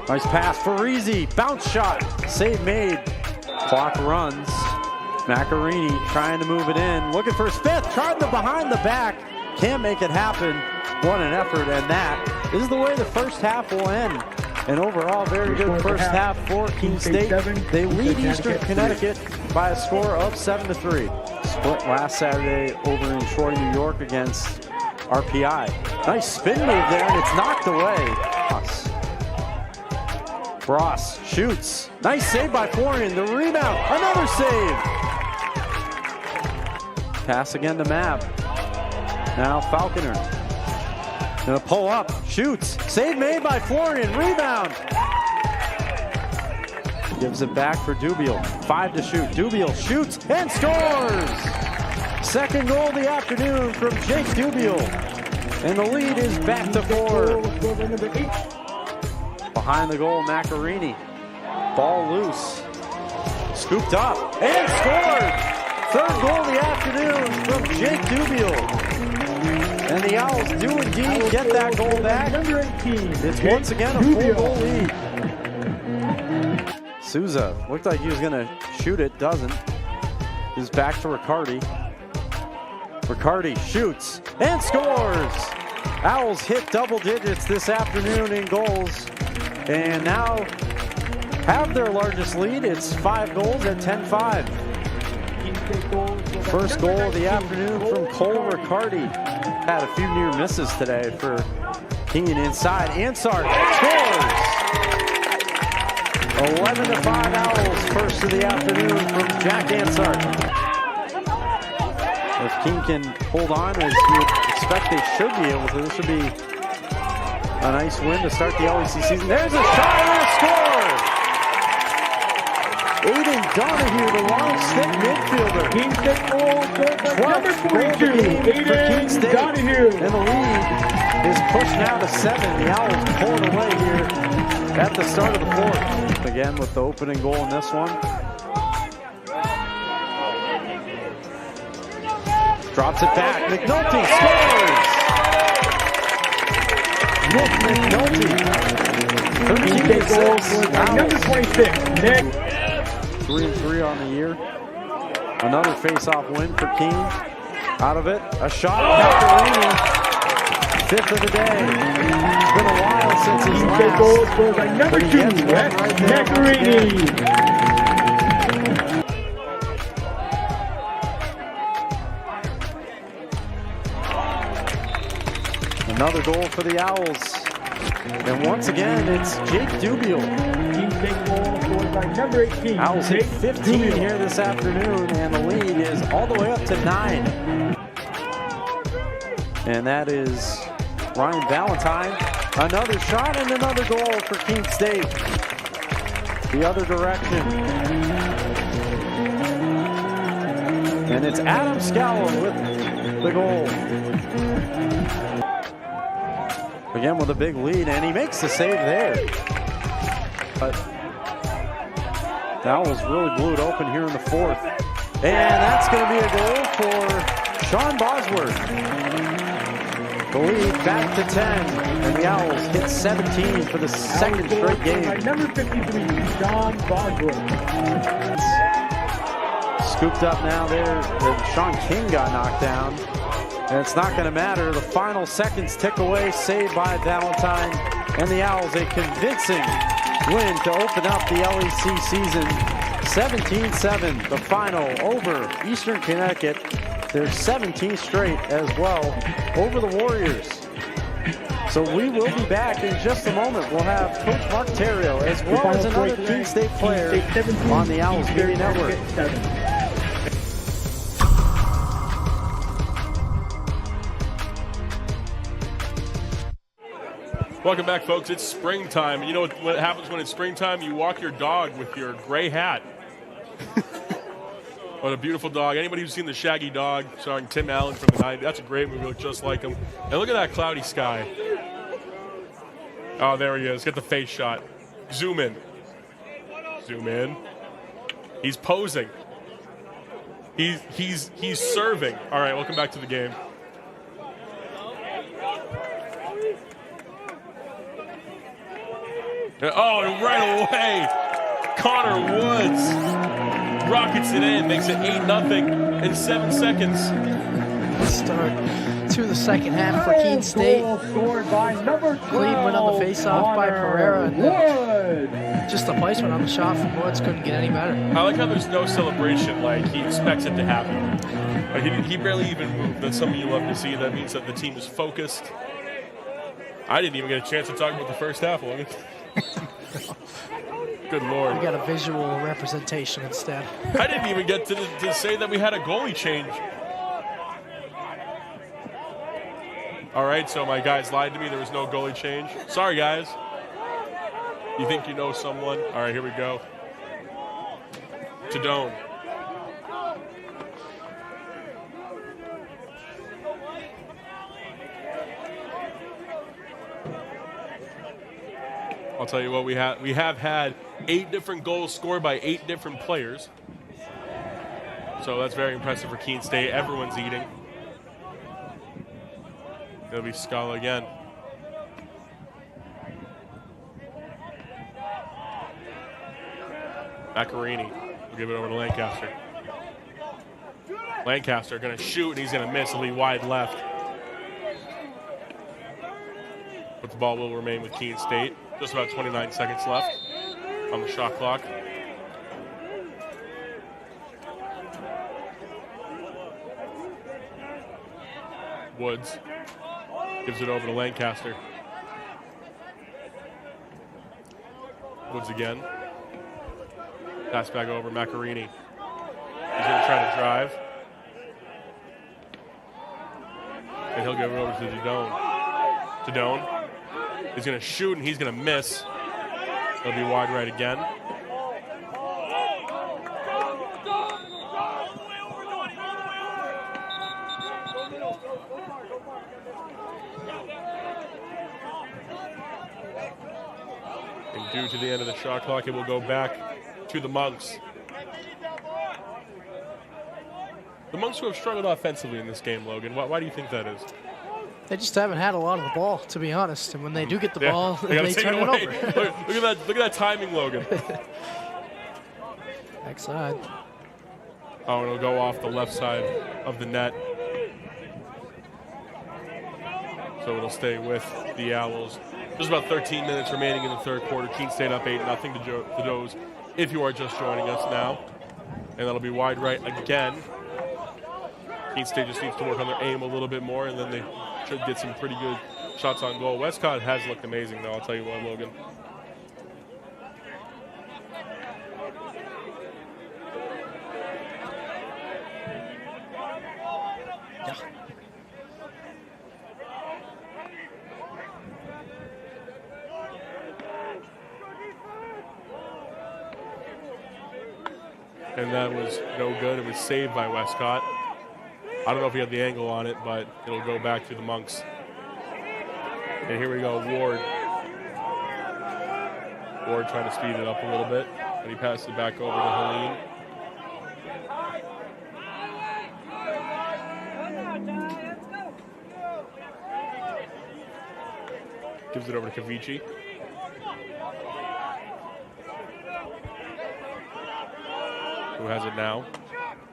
Nice pass for Parisi. Bounce shot. Save made. Clock runs. Macarini trying to move it in. Looking for his 5th. Tried the behind the back. Can't make it happen. What an effort. And that is the way the first half will end. An overall very good first half for Keene State. They lead Eastern Connecticut by a score of 7-3. Split last Saturday over in Troy, New York against RPI. Nice spin move there, and it's knocked away. Bross shoots. Nice save by Florian. The rebound. Another save. Pass again to Mab. Now Falconer. Gonna pull up. Shoots. Save made by Florian. Rebound. Gives it back for Dubiel. 5 to shoot. Dubiel shoots and scores! Second goal of the afternoon from Jake Dubiel. And the lead is back to 4. Behind the goal, Macarini. Ball loose. Scooped up and scored! Third goal of the afternoon from Jake Dubiel. And the Owls do indeed get that goal back. It's once again a 4-goal lead. Souza looked like he was going to shoot it, doesn't. Is back to Riccardi. Riccardi shoots and scores! Owls hit double digits this afternoon in goals and now have their largest lead. It's 5 goals at 10-5. First goal of the afternoon from Cole Riccardi. Had a few near misses today for Keene inside. Ansart scores! 11-5 Owls, first of the afternoon from Jack Ansart. If Keene can hold on as you expect they should be able to, this should be a nice win to start the LEC season. There's a shot and a score! Aiden Donahue, the long stick midfielder. Keene State goal number 22, Aiden Donahue. And the lead is pushed now to 7. The Owls pulling away here at the start of the 4th. Again with the opening goal in this one. Drops it back. McNulty scores! McNulty. 13 number 26, Nick. 3-3 on the year. Another face-off win for Keene. Out of it, a shot. Macarini, 5th of the day. It's been a while since his last. Goal scored by number 2, Rex Macarini. Another goal for the Owls. And once again, it's Jake Dubiel. Keene State goal scored by number 18. Owls hit 15 here this afternoon, and the lead is all the way up to 9. And that is Ryan Valentine. Another shot and another goal for Keene State. The other direction. And it's Adam Scallon with the goal. Again with a big lead, and he makes the save there. But The Owls really blew it open here in the fourth. And that's going to be a goal for Sean Bosworth. The lead back to 10, and the Owls hit 17 for the second straight game. Number 53, Sean Bosworth. Scooped up now there, and Sean King got knocked down. And it's not going to matter. The final seconds tick away, saved by Valentine. And the Owls a convincing win to open up the LEC season. 17-7, the final over Eastern Connecticut. They're 17th straight as well over the Warriors. So we will be back in just a moment. We'll have Coach Mark Terrio as well as another Keene State player on the Owls Media Network. Welcome back, folks. It's springtime. You know what happens when it's springtime? You walk your dog with your gray hat. What a beautiful dog. Anybody who's seen The Shaggy Dog, starring Tim Allen from the 90s, that's a great movie, look just like him. And look at that cloudy sky. Oh, there he is. Get the face shot. Zoom in. Zoom in. He's posing. He's serving. All right, welcome back to the game. Oh, and right away, Connor Woods rockets it in, makes it 8-0 in 7 seconds. Start to the second half for Keene State. Scored by number 12, Clean went on the face-off by Pereira. And then just the placement on the shot from Woods couldn't get any better. I like how there's no celebration, like he expects it to happen. Like he barely even moved. That's something you love to see. That means that the team is focused. I didn't even get a chance to talk about the first half, Logan. Good Lord. We got a visual representation instead. I didn't even get to say that we had a goalie change. All right, so my guys lied to me. There was no goalie change. Sorry, guys. You think you know someone? All right, here we go. Tadone. I'll tell you what, we have had 8 different goals scored by 8 different players. So that's very impressive for Keene State. Everyone's eating. It'll be Scala again. Macarini will give it over to Lancaster. Lancaster going to shoot, and he's going to miss. It'll be wide left. But the ball will remain with Keene State. Just about 29 seconds left on the shot clock. Woods gives it over to Lancaster. Woods again. Pass back over, Macarini. He's going to try to drive. And he'll give it over to Tadone. Tadone. He's going to shoot, and he's going to miss. He'll be wide right again. And due to the end of the shot clock, it will go back to the Monks. The Monks who have struggled offensively in this game, Logan. Why do you think that is? They just haven't had a lot of the ball, to be honest. And when they do get the ball, they turn it over. look at that timing, Logan. Backside. Oh, and it'll go off the left side of the net. So it'll stay with the Owls. There's about 13 minutes remaining in the third quarter. Keene State up 8-0 to those if you are just joining us now. And that'll be wide right again. Keene State just needs to work on their aim a little bit more, and then they should get some pretty good shots on goal. Westcott has looked amazing, though, I'll tell you what, Logan. Yeah. And that was no good. It was saved by Westcott. I don't know if he had the angle on it, but it'll go back to the Monks. And here we go, Ward. Ward trying to speed it up a little bit. And he passes it back over to Helene. Gives it over to Kavici. Who has it now?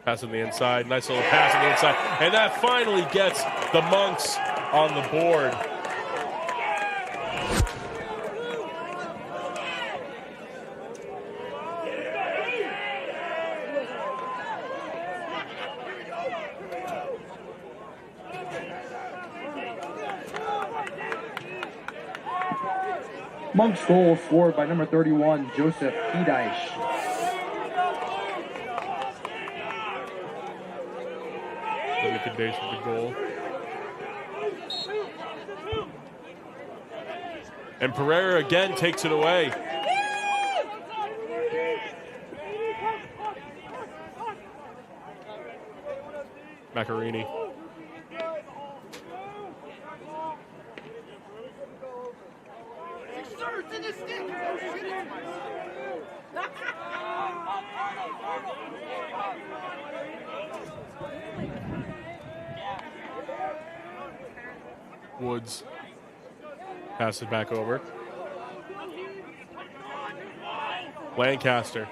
Pass on the inside. Nice little pass on the inside. And that finally gets the Monks on the board. Monk's goal scored by number 31, Joseph Hidaish. Limited days with the goal. And Pereira again takes it away. Macarini. Woods pass it back over. Lancaster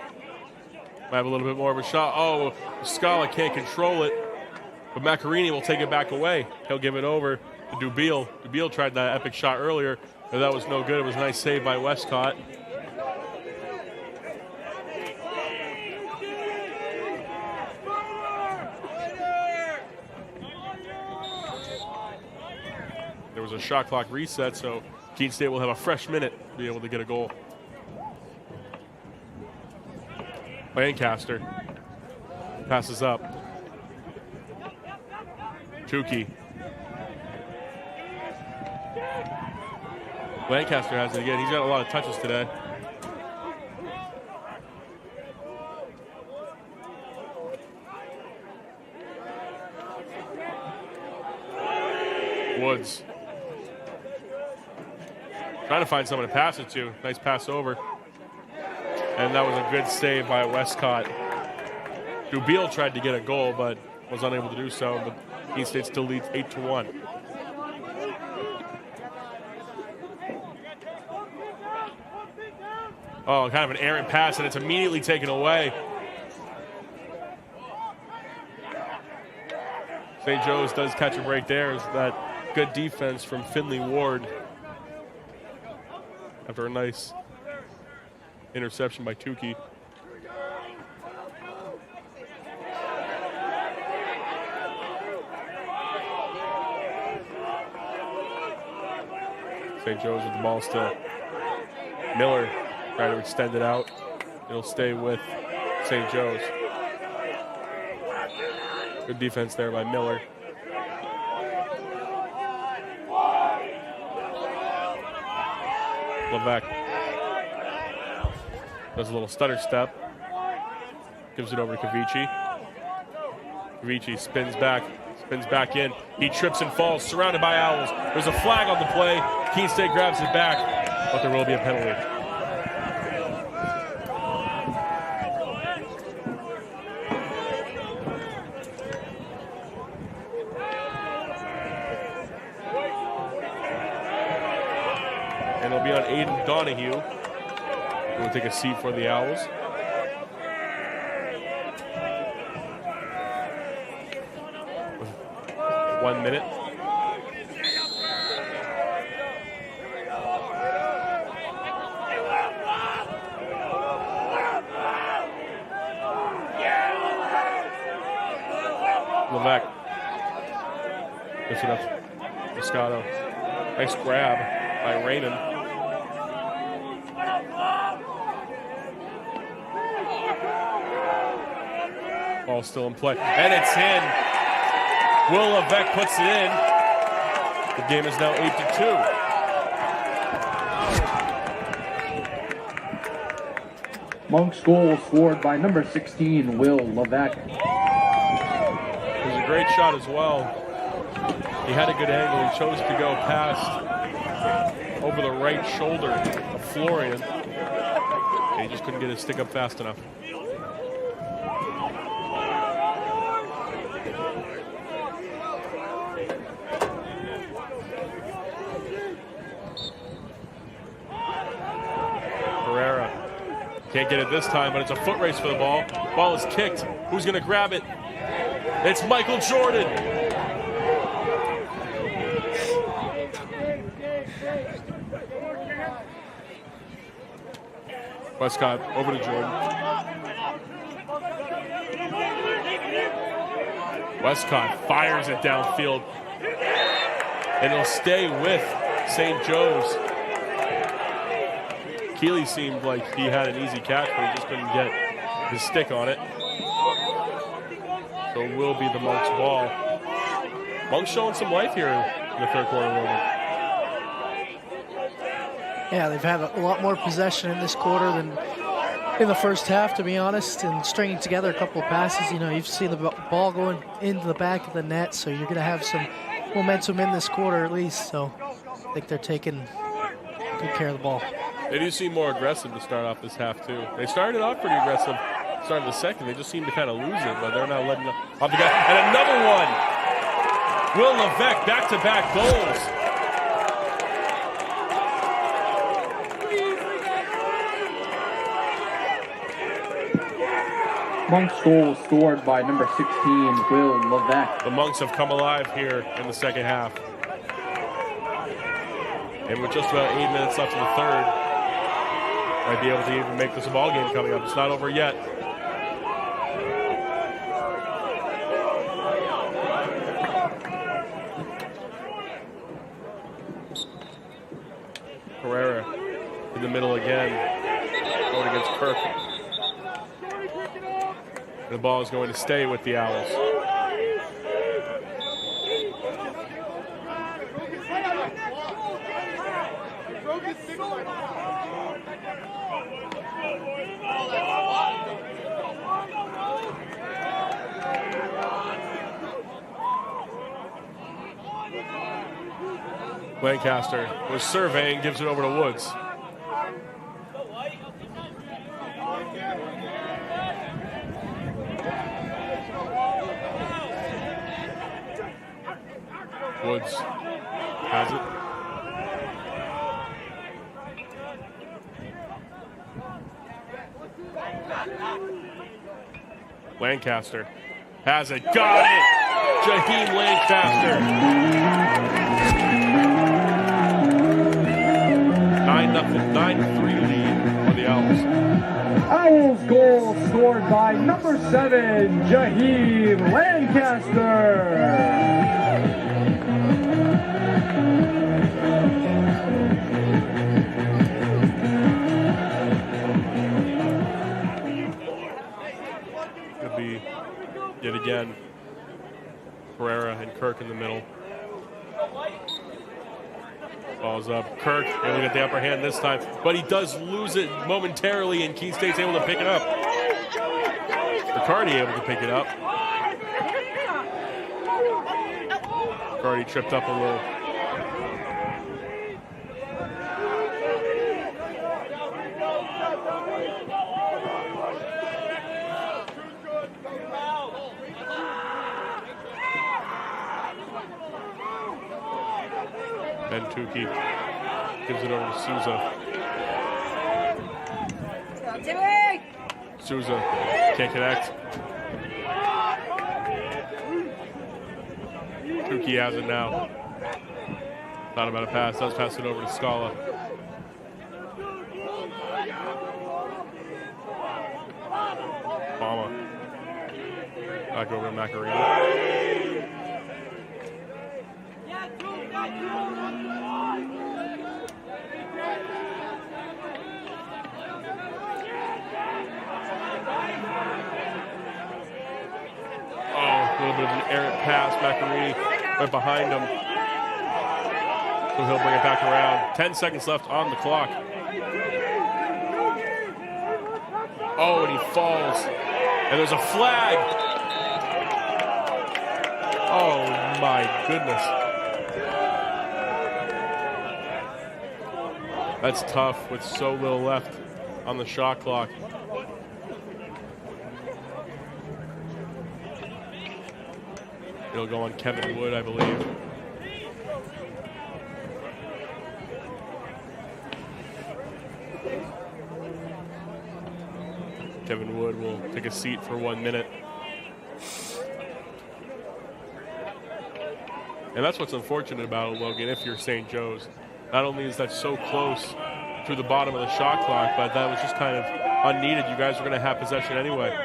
might have a little bit more of a shot. Oh, Scala can't control it, but Macarini will take it back away. He'll give it over to Dubiel. Dubiel tried that epic shot earlier, but that was no good. It was a nice save by Westcott. There was a shot clock reset, so Keene State will have a fresh minute to be able to get a goal. Lancaster passes up. Tukey. Lancaster has it again. He's got a lot of touches today. Woods. Trying to find someone to pass it to. Nice pass over. And that was a good save by Westcott. Dubiel tried to get a goal, but was unable to do so. But Keene State still leads 8-1. Oh, kind of an errant pass, and it's immediately taken away. St. Joe's does catch a break there. Is that good defense from Finley Ward after a nice interception by Tukey. St. Joe's with the ball still. Miller trying to extend it out. It'll stay with St. Joe's. Good defense there by Miller. Levesque does a little stutter step. Gives it over to Kavici. Kavici spins back in. He trips and falls, surrounded by Owls. There's a flag on the play. Keene State grabs it back, but there will be a penalty. And it'll be on Aiden Donahue, who will take a seat for the Owls. With 1 minute. Levesque lifts it up. Moscato. Nice grab by Raymond. Ball still in play. And it's in. Will Levesque puts it in. The game is now 8-2. Monk's goal scored by number 16, Will Levesque. It was a great shot as well. He had a good angle. He chose to go past over the right shoulder of Florian. He just couldn't get his stick up fast enough. Pereira can't get it this time, but it's a foot race for the ball. Ball is kicked. Who's going to grab it? It's Michael Jordan. Westcott over to Jordan. Westcott fires it downfield. And it'll stay with St. Joe's. Keeley seemed like he had an easy catch, but he just couldn't get his stick on it. So it will be the Monks' ball. Monks showing some life here in the third quarter moment. Yeah, they've had a lot more possession in this quarter than in the first half, to be honest, and stringing together a couple of passes. You know, you've seen the ball going into the back of the net, so you're going to have some momentum in this quarter at least. So I think they're taking good care of the ball. They do seem more aggressive to start off this half, too. They started off pretty aggressive starting the second. They just seem to kind of lose it, but they're not letting it off the guy. And another one. Will Levesque, back-to-back goals. Monks' goal was scored by number 16, Will Levesque. The Monks have come alive here in the second half. And with just about 8 minutes left in the third, might be able to even make this a ball game coming up. It's not over yet. Pereira in the middle again, going against Kirk. And the ball is going to stay with the Owls. Lancaster was surveying, gives it over to Woods. Woods has it. Lancaster has it. Got it! Jaheim Lancaster. 9-3 lead for the Owls. Owls goal scored by number 7, Jaheim Lancaster. Could be yet again Pereira and Kirk in the middle. Ball's up. Kirk able to get the upper hand this time, but he does lose it momentarily, and Keene State's able to pick it up. Riccardi able to pick it up. Riccardi tripped up a little. Ben Tukey gives it over to Souza. Souza can't connect. Tukey has it now. Not about a pass. Does pass it over to Scala. Bama. Back over to Macarena. A little bit of an errant pass. Macarini right behind him. So he'll bring it back around. 10 seconds left on the clock. Oh, and he falls. And there's a flag. Oh, my goodness. That's tough with so little left. on the shot clock. It'll go on Kevin Wood, I believe. Kevin Wood will take a seat for 1 minute. And that's what's unfortunate about it, Logan, if you're St. Joe's. Not only is that so close to the bottom of the shot clock, but that was just kind of unneeded. You guys were going to have possession anyway.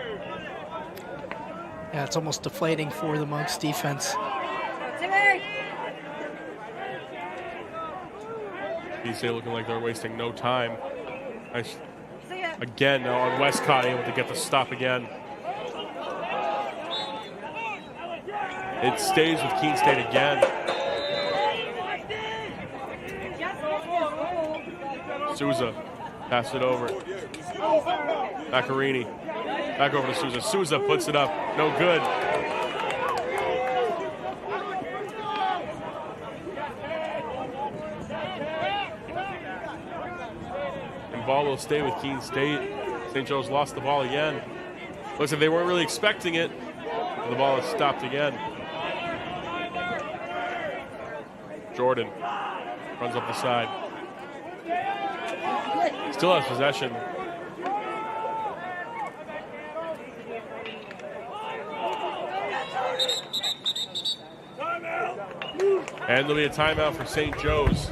Yeah, it's almost deflating for the Monks defense. Keene State looking like they're wasting no time. Again, now on Westcott, able to get the stop again. It stays with Keene State again. Souza, pass it over. Macarini, back over to Souza. Souza puts it up, no good. And ball will stay with Keene State. St. Joe's lost the ball again. Looks like they weren't really expecting it. The ball is stopped again. Jordan runs up the side. Still has possession. And there'll be a timeout for St. Joe's.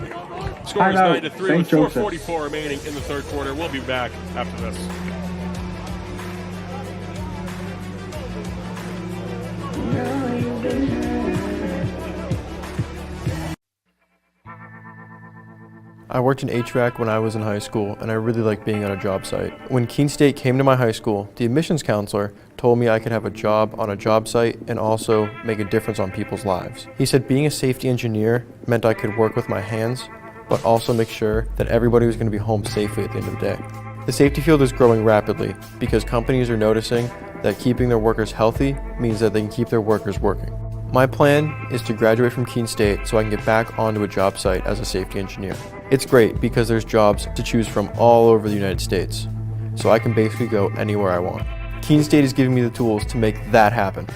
Score is 9-3 with 4:44 remaining in the third quarter. We'll be back after this. I worked in HVAC when I was in high school, and I really liked being on a job site. When Keene State came to my high school, the admissions counselor told me I could have a job on a job site and also make a difference on people's lives. He said being a safety engineer meant I could work with my hands, but also make sure that everybody was going to be home safely at the end of the day. The safety field is growing rapidly because companies are noticing that keeping their workers healthy means that they can keep their workers working. My plan is to graduate from Keene State so I can get back onto a job site as a safety engineer. It's great because there's jobs to choose from all over the United States, so I can basically go anywhere I want. Keene State is giving me the tools to make that happen.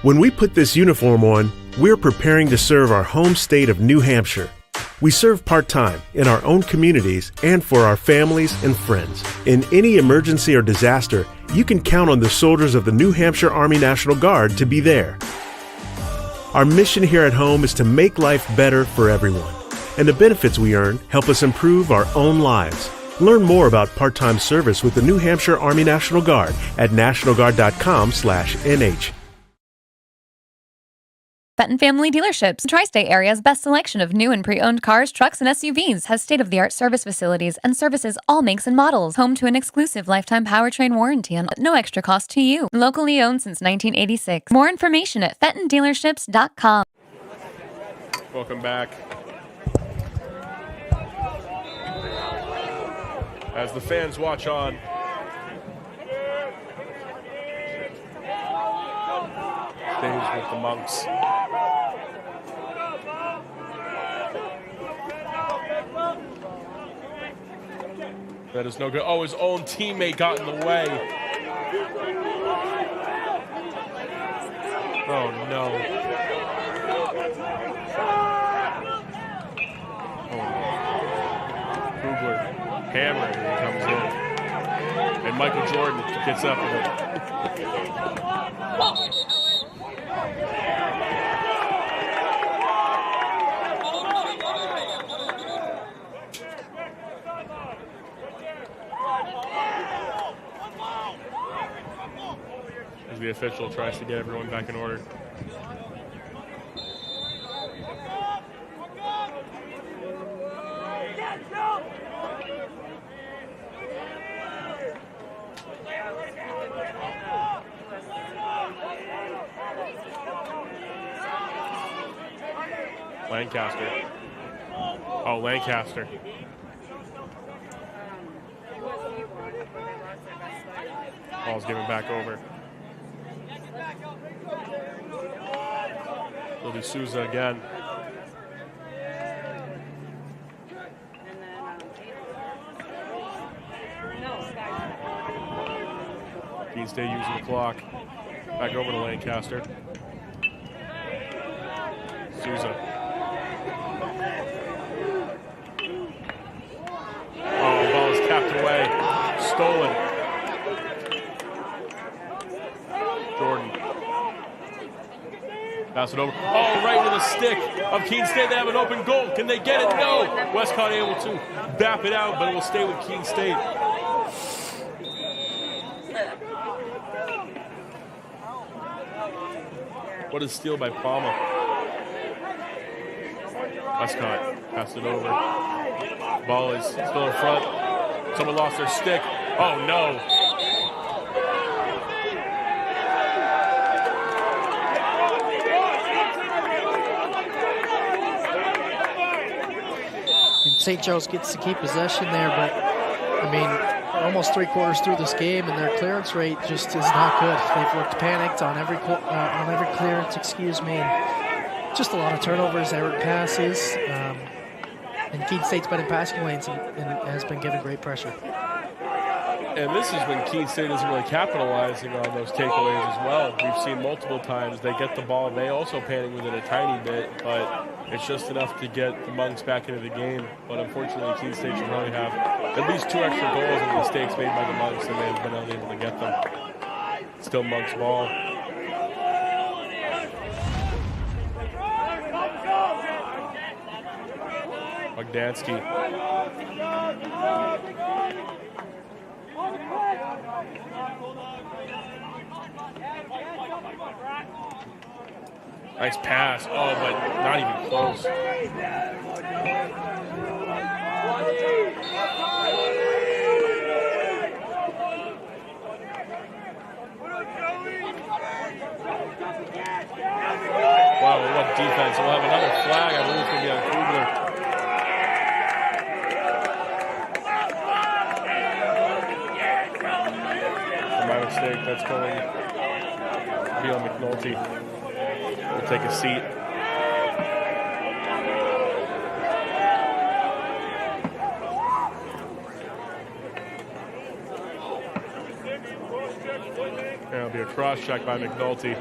When we put this uniform on, we're preparing to serve our home state of New Hampshire. We serve part-time in our own communities and for our families and friends. In any emergency or disaster, you can count on the soldiers of the New Hampshire Army National Guard to be there. Our mission here at home is to make life better for everyone, and the benefits we earn help us improve our own lives. Learn more about part-time service with the New Hampshire Army National Guard at nationalguard.com/NH. Fenton Family Dealerships, Tri-State Area's best selection of new and pre-owned cars, trucks, and SUVs, has state-of-the-art service facilities and services all makes and models. Home to an exclusive lifetime powertrain warranty at no extra cost to you. Locally owned since 1986. More information at fentondealerships.com. Welcome back. As the fans watch on, stays with the Monks. That is no good. Oh, his own teammate got in the way. Oh, no. Kugler hammering when he comes in. And Michael Jordan gets up with it. As the official tries to get everyone back in order. Lancaster. Oh, Lancaster. Ball's given back over. It'll be Souza again. State using the clock. Back over to Lancaster. Souza. Oh, the ball is tapped away. Stolen. Jordan. Pass it over. Oh, right with a stick of Keene State. They have an open goal. Can they get it? No. Westcott able to bap it out, but it will stay with Keene State. What a steal by Palma. Westcott passed it over. Ball is still in front. Someone lost their stick. Oh, no. St. Joe's gets to keep possession there, but I mean, almost 3/4 through this game, and their clearance rate just is not good. They've looked panicked on every clearance, and just a lot of turnovers, errant passes, and Keene State's been in passing lanes and has been given great pressure. And this is when Keene State isn't really capitalizing on those takeaways as well. We've seen multiple times they get the ball. They also panic with it a tiny bit, but it's just enough to get the Monks back into the game. But unfortunately, Keene State should probably have at least 2 extra goals and mistakes made by the Monks, and they've been unable to get them. Still Monks ball. Bogdansky. Nice pass. Oh, but not even close. Wow, what defense. We'll have another flag. I believe it's going to be on Kugler. My mistake, that's going to be on McNulty. We'll take a seat. That'll be a cross check by McNulty.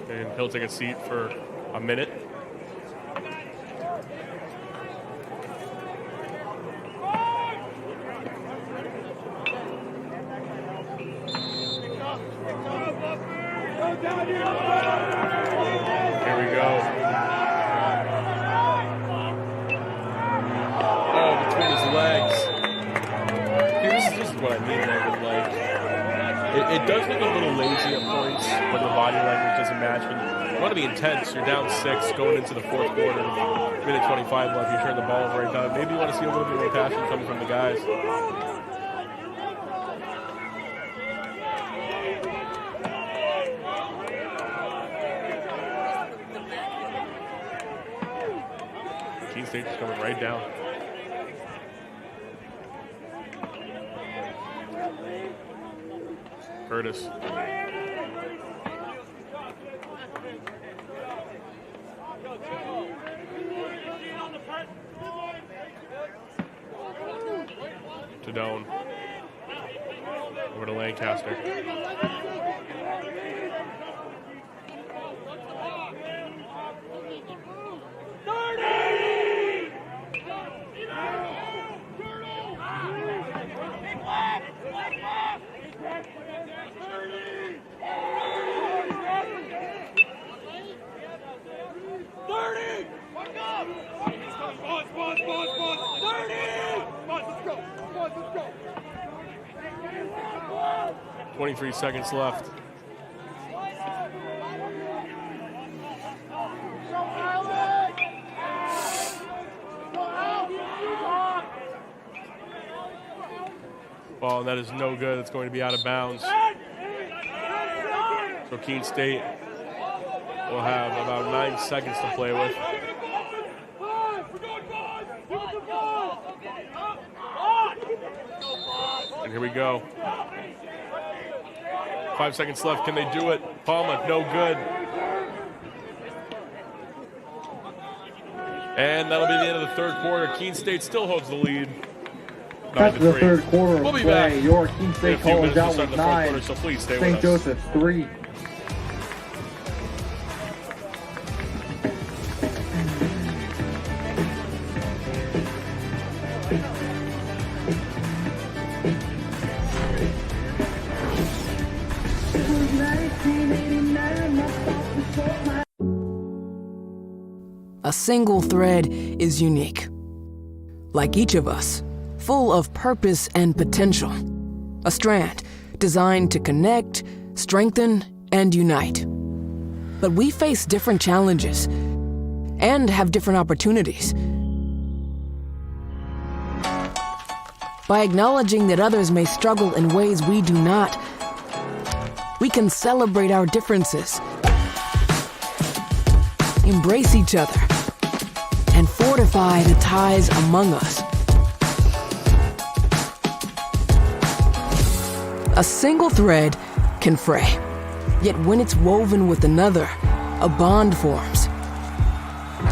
And he'll take a seat for a minute. Here we go. Oh, between his legs. See, this is what I mean, Logan. Like, it does look a little lazy at points when the body language doesn't match. But you want to be intense. You're down 6 going into the 4th quarter. Minute 25 left. You turn the ball right down. Maybe you want to see a little bit more passion coming from the guys. Keene State is coming right down. Curtis. Tadone. Over to Lancaster. Let's go. 23 seconds left. Ball, and that is no good. It's going to be out of bounds. So Keene State will have about 9 seconds to play with. And here we go. 5 seconds left. Can they do it? Palma, no good. And that'll be the end of the 3rd quarter. Keene State still holds the lead. After the 9-3. third quarter We'll of be play, back your Keene in a State few minutes College to out start with the fourth 9, quarter, so please stay with St. us. Joseph's 3. A single thread is unique. Like each of us, full of purpose and potential. A strand designed to connect, strengthen, and unite. But we face different challenges and have different opportunities. By acknowledging that others may struggle in ways we do not, we can celebrate our differences, embrace each other, and fortify the ties among us. A single thread can fray, yet when it's woven with another, a bond forms.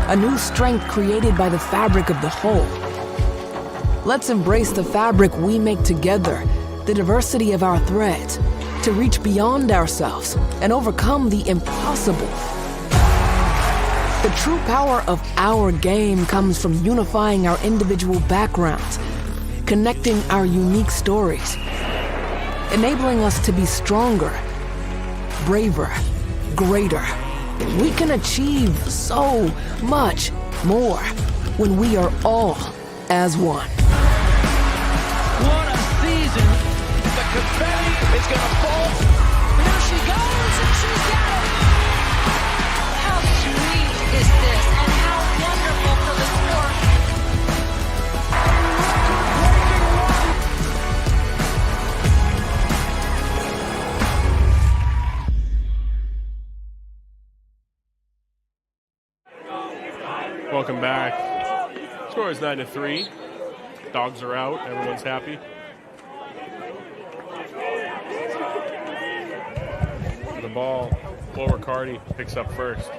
A new strength created by the fabric of the whole. Let's embrace the fabric we make together, the diversity of our threads, to reach beyond ourselves and overcome the impossible. The true power of our game comes from unifying our individual backgrounds, connecting our unique stories, enabling us to be stronger, braver, greater. We can achieve so much more when we are all as one. What a season! The confetti is going to fall. There she goes, and she's got it! How sweet is this, and how wonderful for the sport! Welcome back. Score is 9-3. Dogs are out. Everyone's happy. The ball, Cole Riccardi picks up first.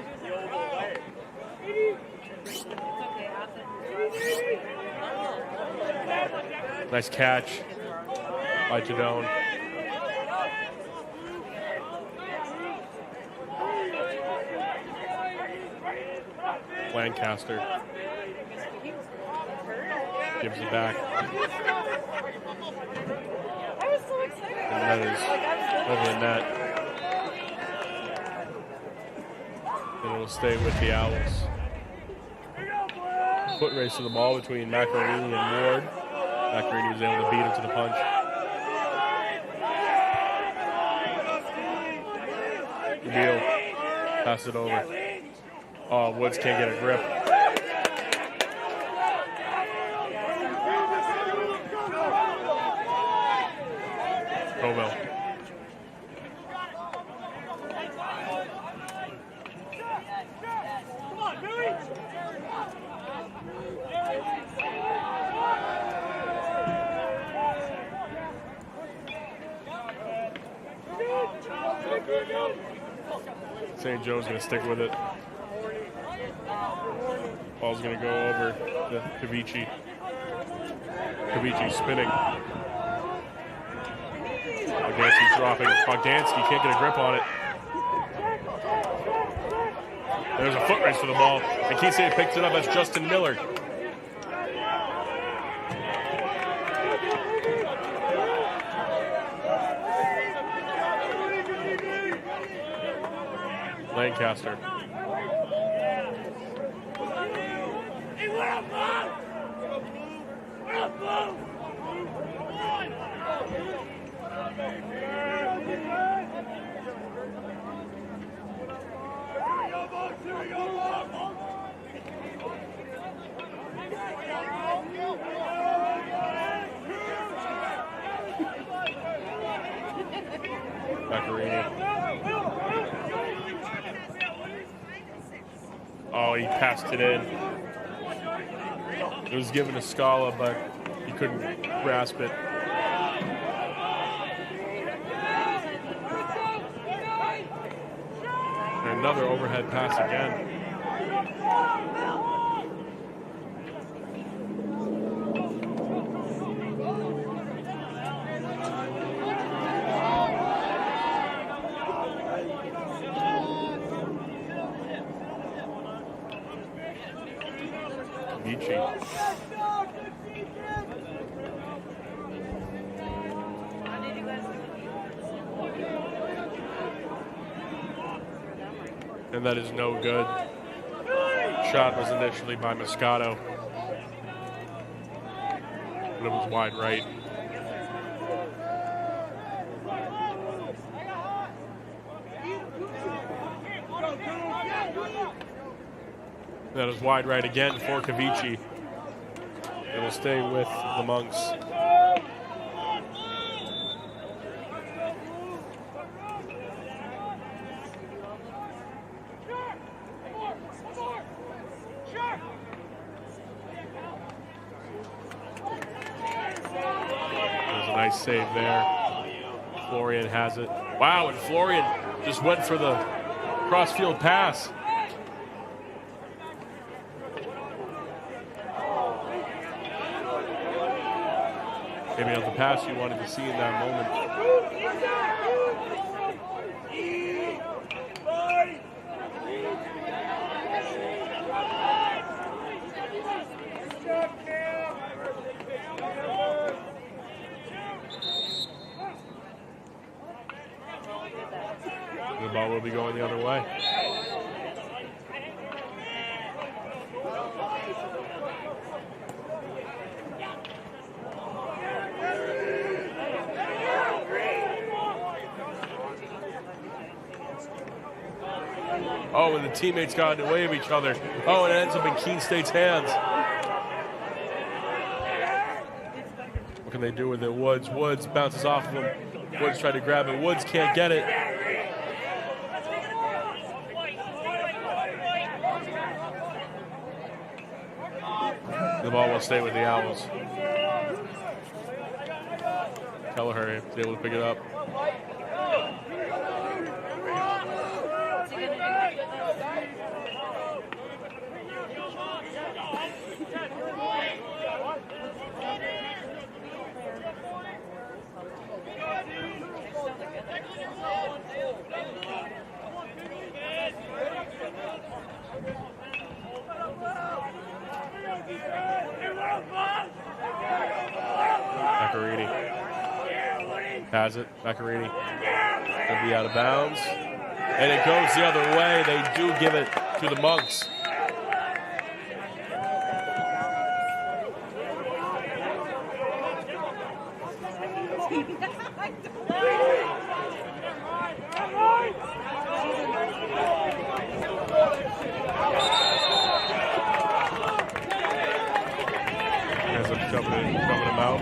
Nice catch by Jadone. Lancaster gives it back. And that is over the net. And it will stay with the Owls. Foot race to the ball between Macarini and Ward. Macarini was able to beat him to the punch. Deal. Pass it over. Oh, Woods can't get a grip. Covell. St. Joe's going to stick with it. Ball's going to go over to Kavici. Kavici spinning. Bogdansky dropping. Bogdansky can't get a grip on it. There's a foot race for the ball. And Keene State picks it up. That's Justin Miller. Lancaster. Macarini. Oh, he passed it in. It was given to Scala, but he couldn't grasp it. And another overhead pass again. Cavici. And that is no good. Shot was initially by Moscato, but it was wide right. That is wide right again for Cavici. It will stay with the Monks. There's a nice save there. Florian has it. Wow, and Florian just went for the cross-field pass. Maybe not the pass you wanted to see in that moment. The ball will be going the other way. Oh, and the teammates got in the way of each other. Oh, and it ends up in Keene State's hands. What can they do with it? Woods bounces off of him. Woods tried to grab it. Woods can't get it. The ball will stay with the Owls. Kelleher is able to pick it up. Maccarini has it. Maccarini will be out of bounds. And it goes the other way. They do give it to the Monks. Ends up jumping him out.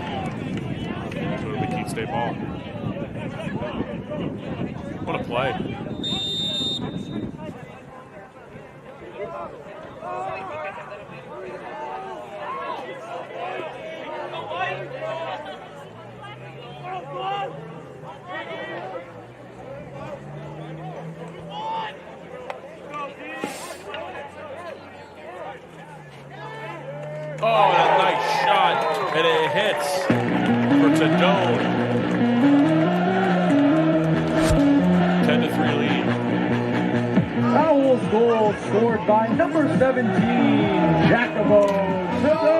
So it'll be Keene State ball. What a play. Oh, and a nice shot, and it hits for Tadone. 10-3 lead. Owls goal scored by number 17, Jacobo Tadone.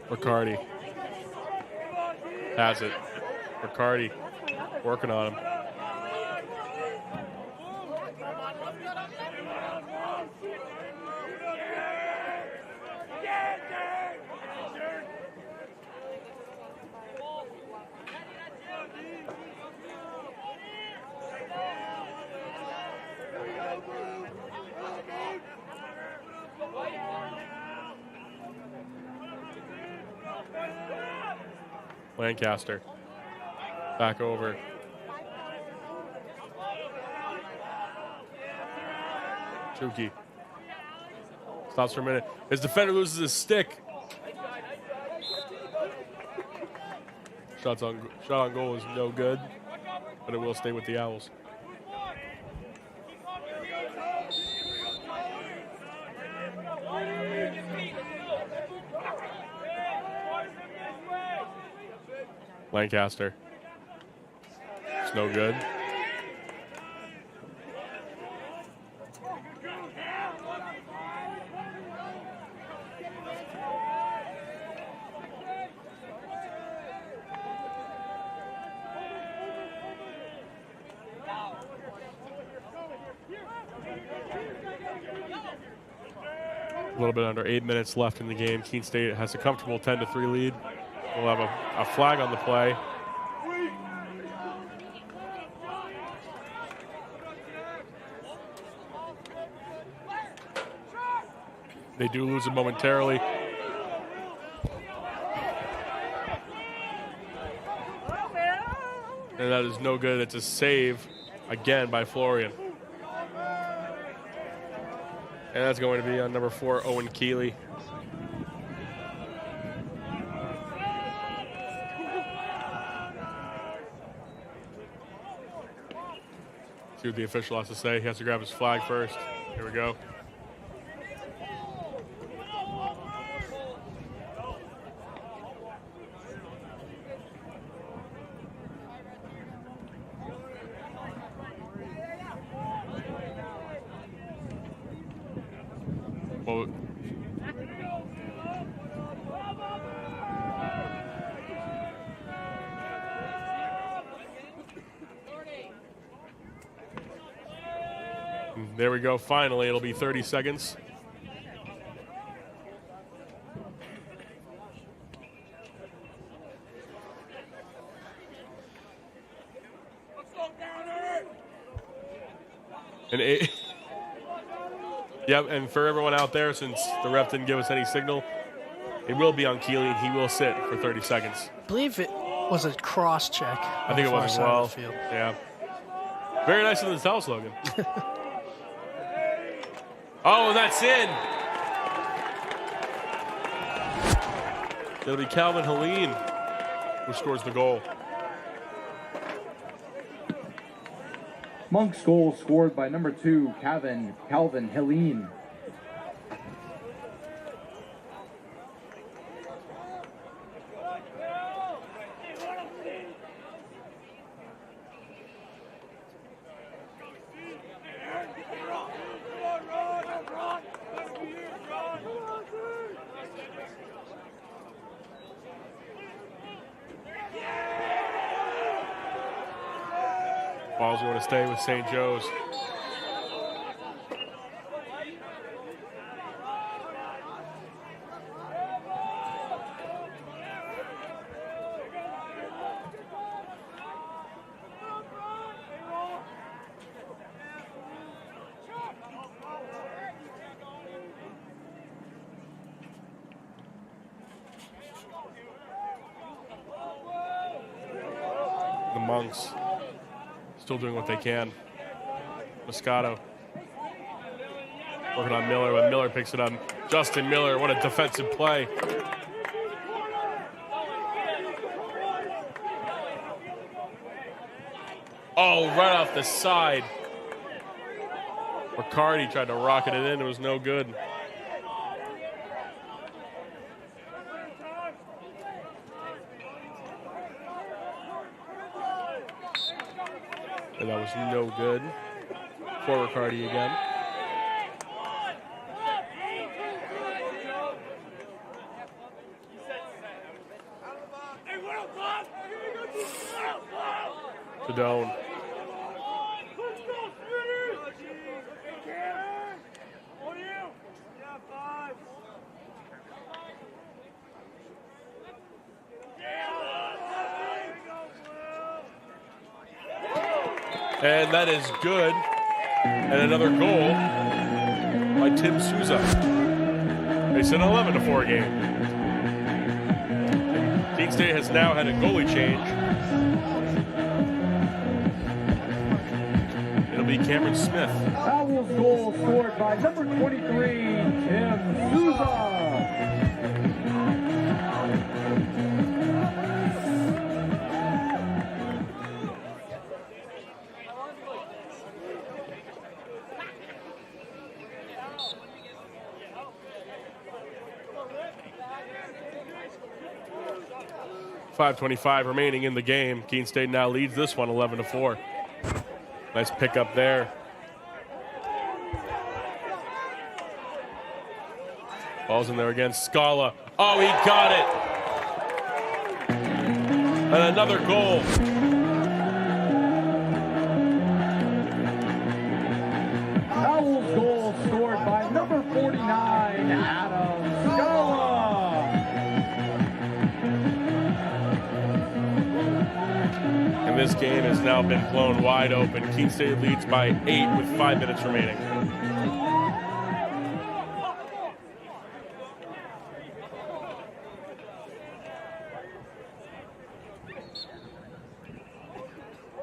Riccardi has it. Riccardi working on him. Lancaster back over. Tukey Stops for a minute. His defender loses his stick. Shot on goal is no good, but it will stay with the Owls. Lancaster. It's no good. A little bit under 8 minutes left in the game. Keene State has a comfortable 10-3 lead. We'll have a flag on the play. They do lose it momentarily. And that is no good. It's a save again by Florian. And that's going to be on number 4, Owen Keeley. See what the official has to say. He has to grab his flag first. Here we go. Well, there we go. Finally, it'll be 30 seconds. And yep, and for everyone out there, since the ref didn't give us any signal, it will be on Keeley. He will sit for 30 seconds. I believe it was a cross check. I think it was as well. Yeah. Very nice in the towel slogan. Oh, that's in. It'll be Calvin Helene who scores the goal. Monk's goal scored by number 2, Calvin Helene. Ball's going to stay with St. Joe's. The Monks still doing what they can. Moscato working on Miller, but Miller picks it up. Justin Miller, what a defensive play. Oh, right off the side. Riccardi tried to rocket it in. It was no good. And that was no good for Riccardi again. Sedone. And that is good. And another goal by Tim Souza. It's an 11-4 game. Keene State has now had a goalie change. It'll be Cameron Smith. Owls goal scored by number 23, Tim Souza. 5:25 remaining in the game. Keene State now leads this one 11-4. Nice pickup there. Ball's in there again. Scala. Oh, he got it. And another goal. Owls goal scored by number 49, Adam Scala. And this game has now been blown wide open. Keene State leads by 8 with 5 minutes remaining.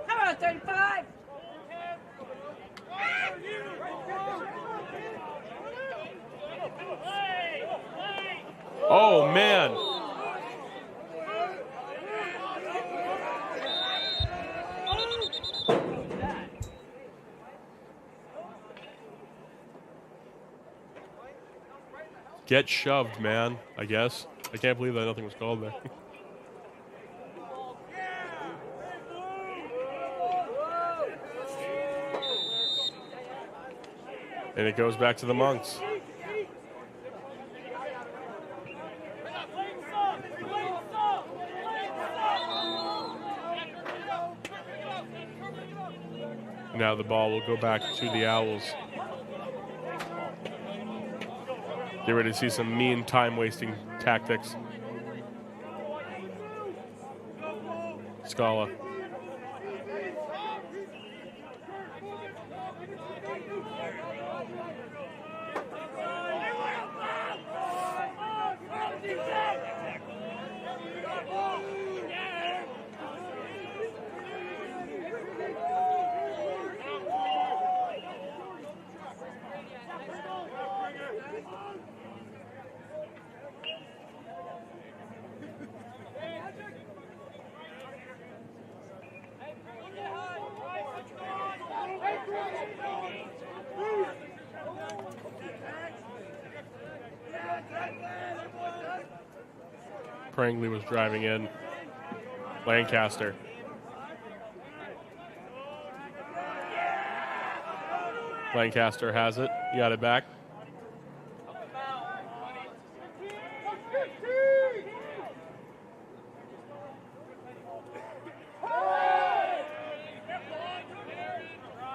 Come on, 35. Oh, man. Get shoved, man, I guess. I can't believe that nothing was called there. And it goes back to the Monks. Now the ball will go back to the Owls. Get ready to see some mean time-wasting tactics. Scala. Prangley was driving in. Lancaster. Lancaster has it. He got it back.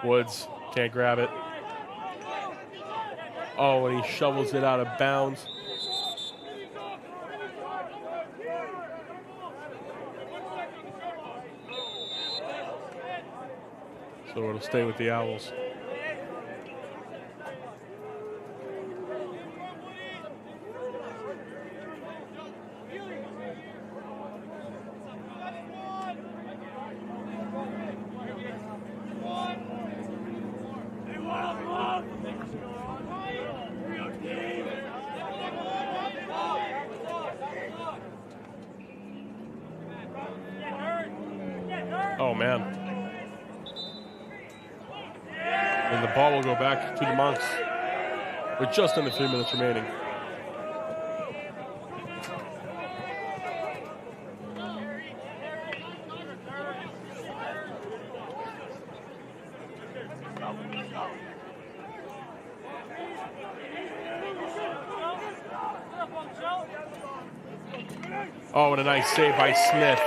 Woods can't grab it. Oh, and he shovels it out of bounds. So it'll stay with the Owls. Oh, man. And the ball will go back to the Monks with just under 3 minutes remaining. Oh, and a nice save by Smith.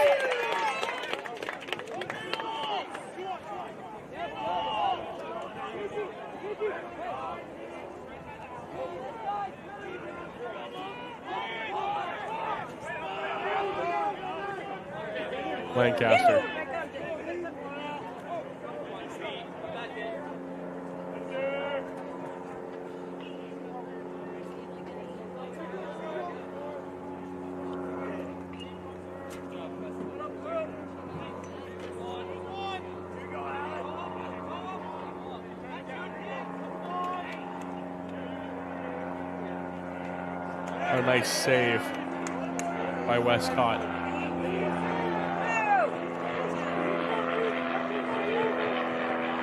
Lancaster. a nice save by Westcott.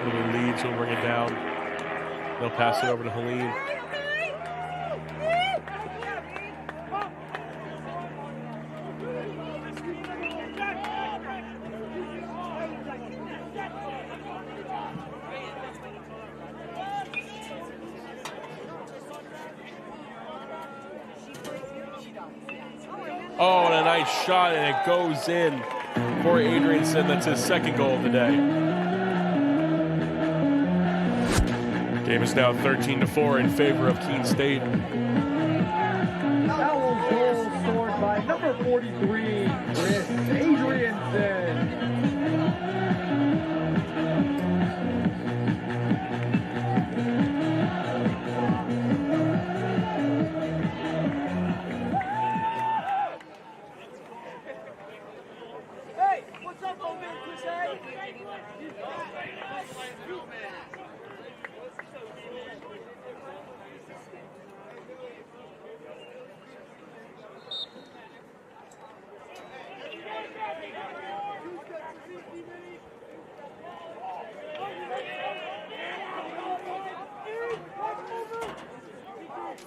Little leads will bring it down. They'll pass it over to Helene. Oh, and a nice shot, and it goes in for Adrianson. That's his second goal of the day. Game is now 13-4 in favor of Keene State. Owls goal scored by number 43, Chris Adrianson. Hey, what's up, old man? Chris A?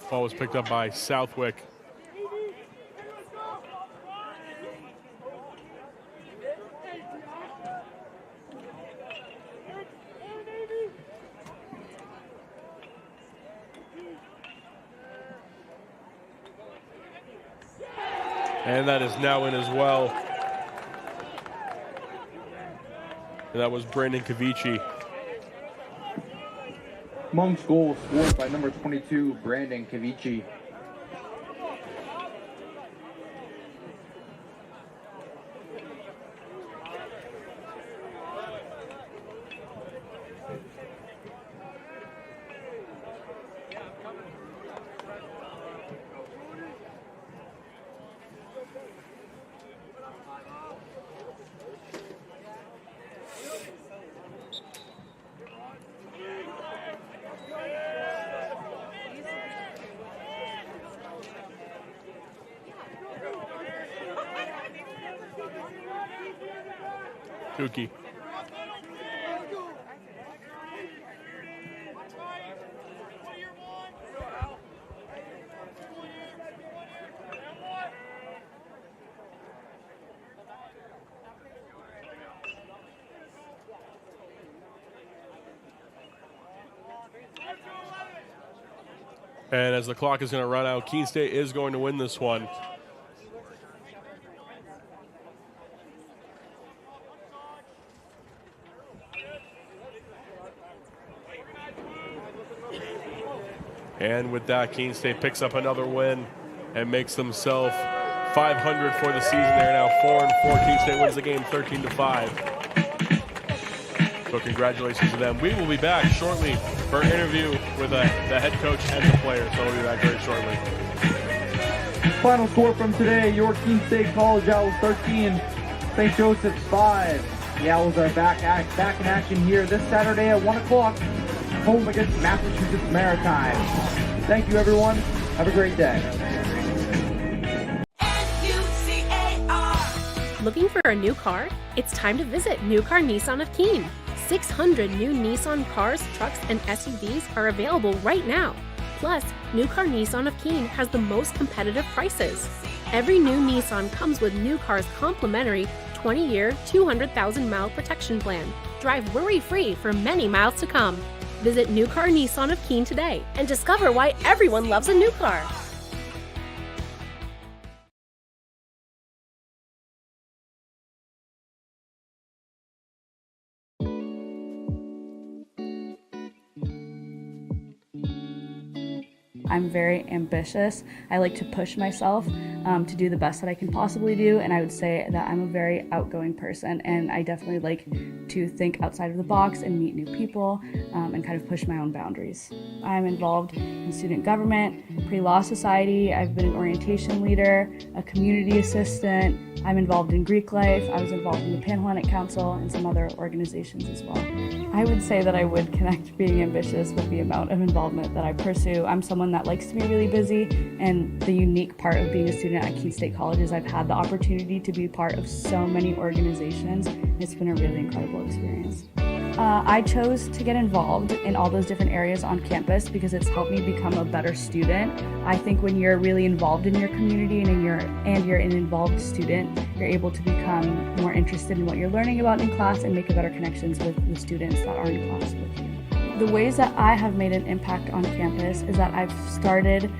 Ball was picked up by Southwick. And that is now in as well. And that was Brandon Cavici. Monk's goal was scored by number 22, Brandon Cavici. Kuki. And as the clock is going to run out, Keene State is going to win this one. And with that, Keene State picks up another win and makes themselves 500 for the season. They're now 4-4. Keene State wins the game 13-5. So congratulations to them. We will be back shortly for an interview with the head coach and the players. So we'll be back very shortly. Final score from today, your Keene State College Owls 13, St. Joseph's 5. The Owls are back in action here this Saturday at 1 o'clock, home against Massachusetts Maritime. Thank you, everyone. Have a great day. Looking for a new car? It's time to visit New Car Nissan of Keene. 600 new Nissan cars, trucks, and SUVs are available right now. Plus, New Car Nissan of Keene has the most competitive prices. Every new Nissan comes with New Car's complimentary 20-year, 200,000-mile protection plan. Drive worry-free for many miles to come. Visit New Car Nissan of Keene today and discover why everyone loves a new car. I'm very ambitious. I like to push myself. to do the best that I can possibly do, and I would say that I'm a very outgoing person, and I definitely like to think outside of the box and meet new people and kind of push my own boundaries. I'm involved in student government, pre-law society, I've been an orientation leader, a community assistant, I'm involved in Greek life, I was involved in the Panhellenic Council and some other organizations as well. I would say that I would connect being ambitious with the amount of involvement that I pursue. I'm someone that likes to be really busy, and the unique part of being a student at Keene State College is I've had the opportunity to be part of so many organizations. It's been a really incredible experience. I chose to get involved in all those different areas on campus because it's helped me become a better student. I think when you're really involved in your community and you're an involved student, you're able to become more interested in what you're learning about in class and make better connections with the students that are in class with you. The ways that I have made an impact on campus is that I've started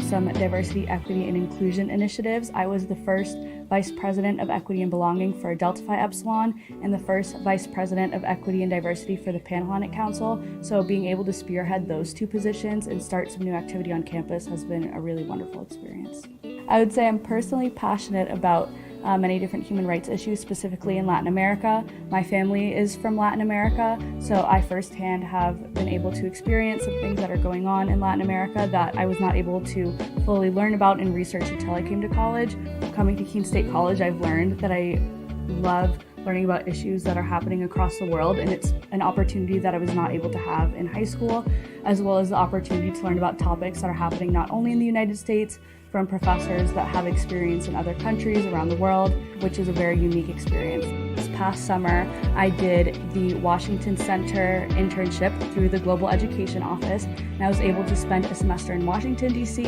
some diversity, equity, and inclusion initiatives. I was the first Vice President of Equity and Belonging for Delta Phi Epsilon and the first Vice President of Equity and Diversity for the Panhellenic Council. So being able to spearhead those two positions and start some new activity on campus has been a really wonderful experience. I would say I'm personally passionate about many different human rights issues, specifically in Latin America. My family is from Latin America, so I firsthand have been able to experience some things that are going on in Latin America that I was not able to fully learn about and research until I came to college. Coming to Keene State College, I've learned that I love learning about issues that are happening across the world, and it's an opportunity that I was not able to have in high school, as well as the opportunity to learn about topics that are happening not only in the United States, from professors that have experience in other countries around the world, which is a very unique experience. This past summer, I did the Washington Center internship through the Global Education Office, and I was able to spend a semester in Washington, D.C.,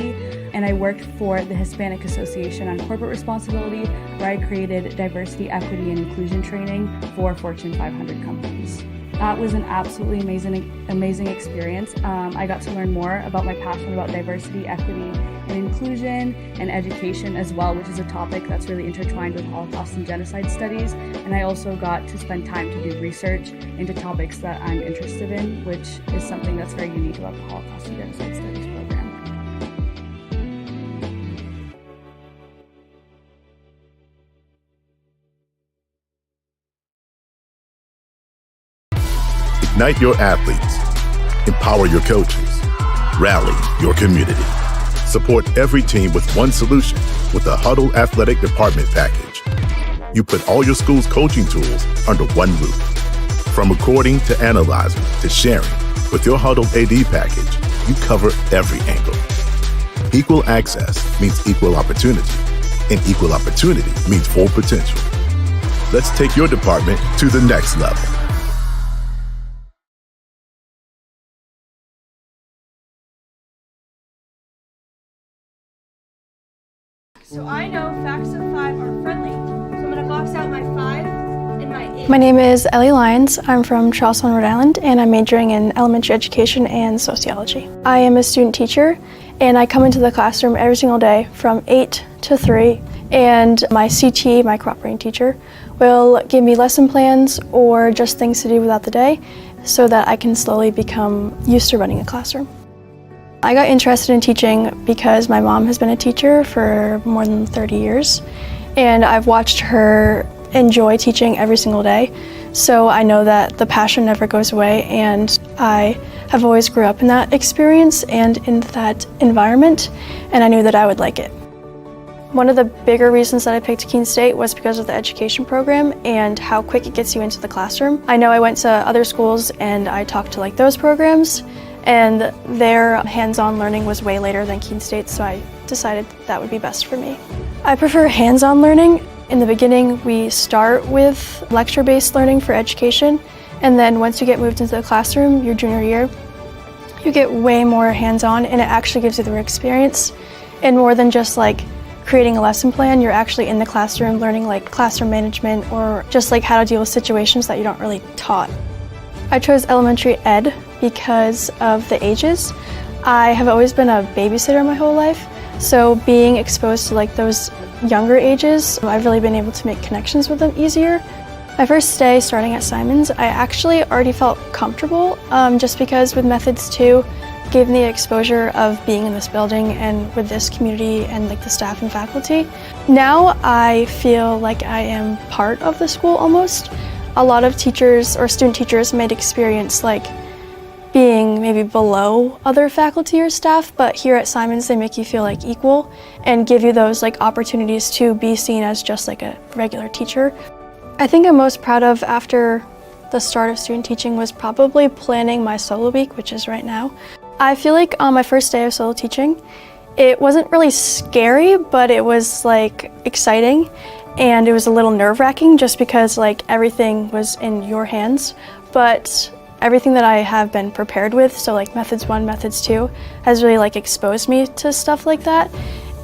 and I worked for the Hispanic Association on Corporate Responsibility, where I created diversity, equity, and inclusion training for Fortune 500 companies. That was an absolutely amazing experience. I got to learn more about my passion about diversity, equity, and inclusion, and education as well, which is a topic that's really intertwined with Holocaust and genocide studies. And I also got to spend time to do research into topics that I'm interested in, which is something that's very unique about the Holocaust and genocide studies program. Ignite your athletes, empower your coaches, rally your community. Support every team with one solution with the Huddle Athletic Department Package. You put all your school's coaching tools under one roof. From recording to analyzing to sharing, with your Huddle AD package, you cover every angle. Equal access means equal opportunity, and equal opportunity means full potential. Let's take your department to the next level. So I know facts of 5 are friendly. So I'm gonna box out my 5 and my 8. My name is Ellie Lyons. I'm from Charleston, Rhode Island, and I'm majoring in elementary education and sociology. I am a student teacher, and I come into the classroom every single day from 8 to 3, and my CT, my cooperating teacher, will give me lesson plans or just things to do throughout the day so that I can slowly become used to running a classroom. I got interested in teaching because my mom has been a teacher for more than 30 years, and I've watched her enjoy teaching every single day. So I know that the passion never goes away, and I have always grew up in that experience and in that environment, and I knew that I would like it. One of the bigger reasons that I picked Keene State was because of the education program and how quick it gets you into the classroom. I know I went to other schools and I talked to those programs, and their hands-on learning was way later than Keene State, so I decided that would be best for me. I prefer hands-on learning. In the beginning, we start with lecture-based learning for education, and then once you get moved into the classroom, your junior year, you get way more hands-on, and it actually gives you the experience. And more than just creating a lesson plan, you're actually in the classroom learning classroom management or just how to deal with situations that you don't really taught. I chose elementary ed because of the ages. I have always been a babysitter my whole life, so being exposed to those younger ages, I've really been able to make connections with them easier. My first day starting at Simon's, I actually already felt comfortable just because with Methods 2, gave me the exposure of being in this building and with this community and like the staff and faculty. Now I feel like I am part of the school almost. A lot of teachers or student teachers might experience like being maybe below other faculty or staff, but here at Simons they make you feel like equal and give you those like opportunities to be seen as just like a regular teacher. I think I'm most proud of after the start of student teaching was probably planning my solo week, which is right now. I feel like on my first day of solo teaching, it wasn't really scary, but it was like exciting, and it was a little nerve-wracking just because like everything was in your hands. But everything that I have been prepared with, so like methods 1, methods 2, has really like exposed me to stuff like that,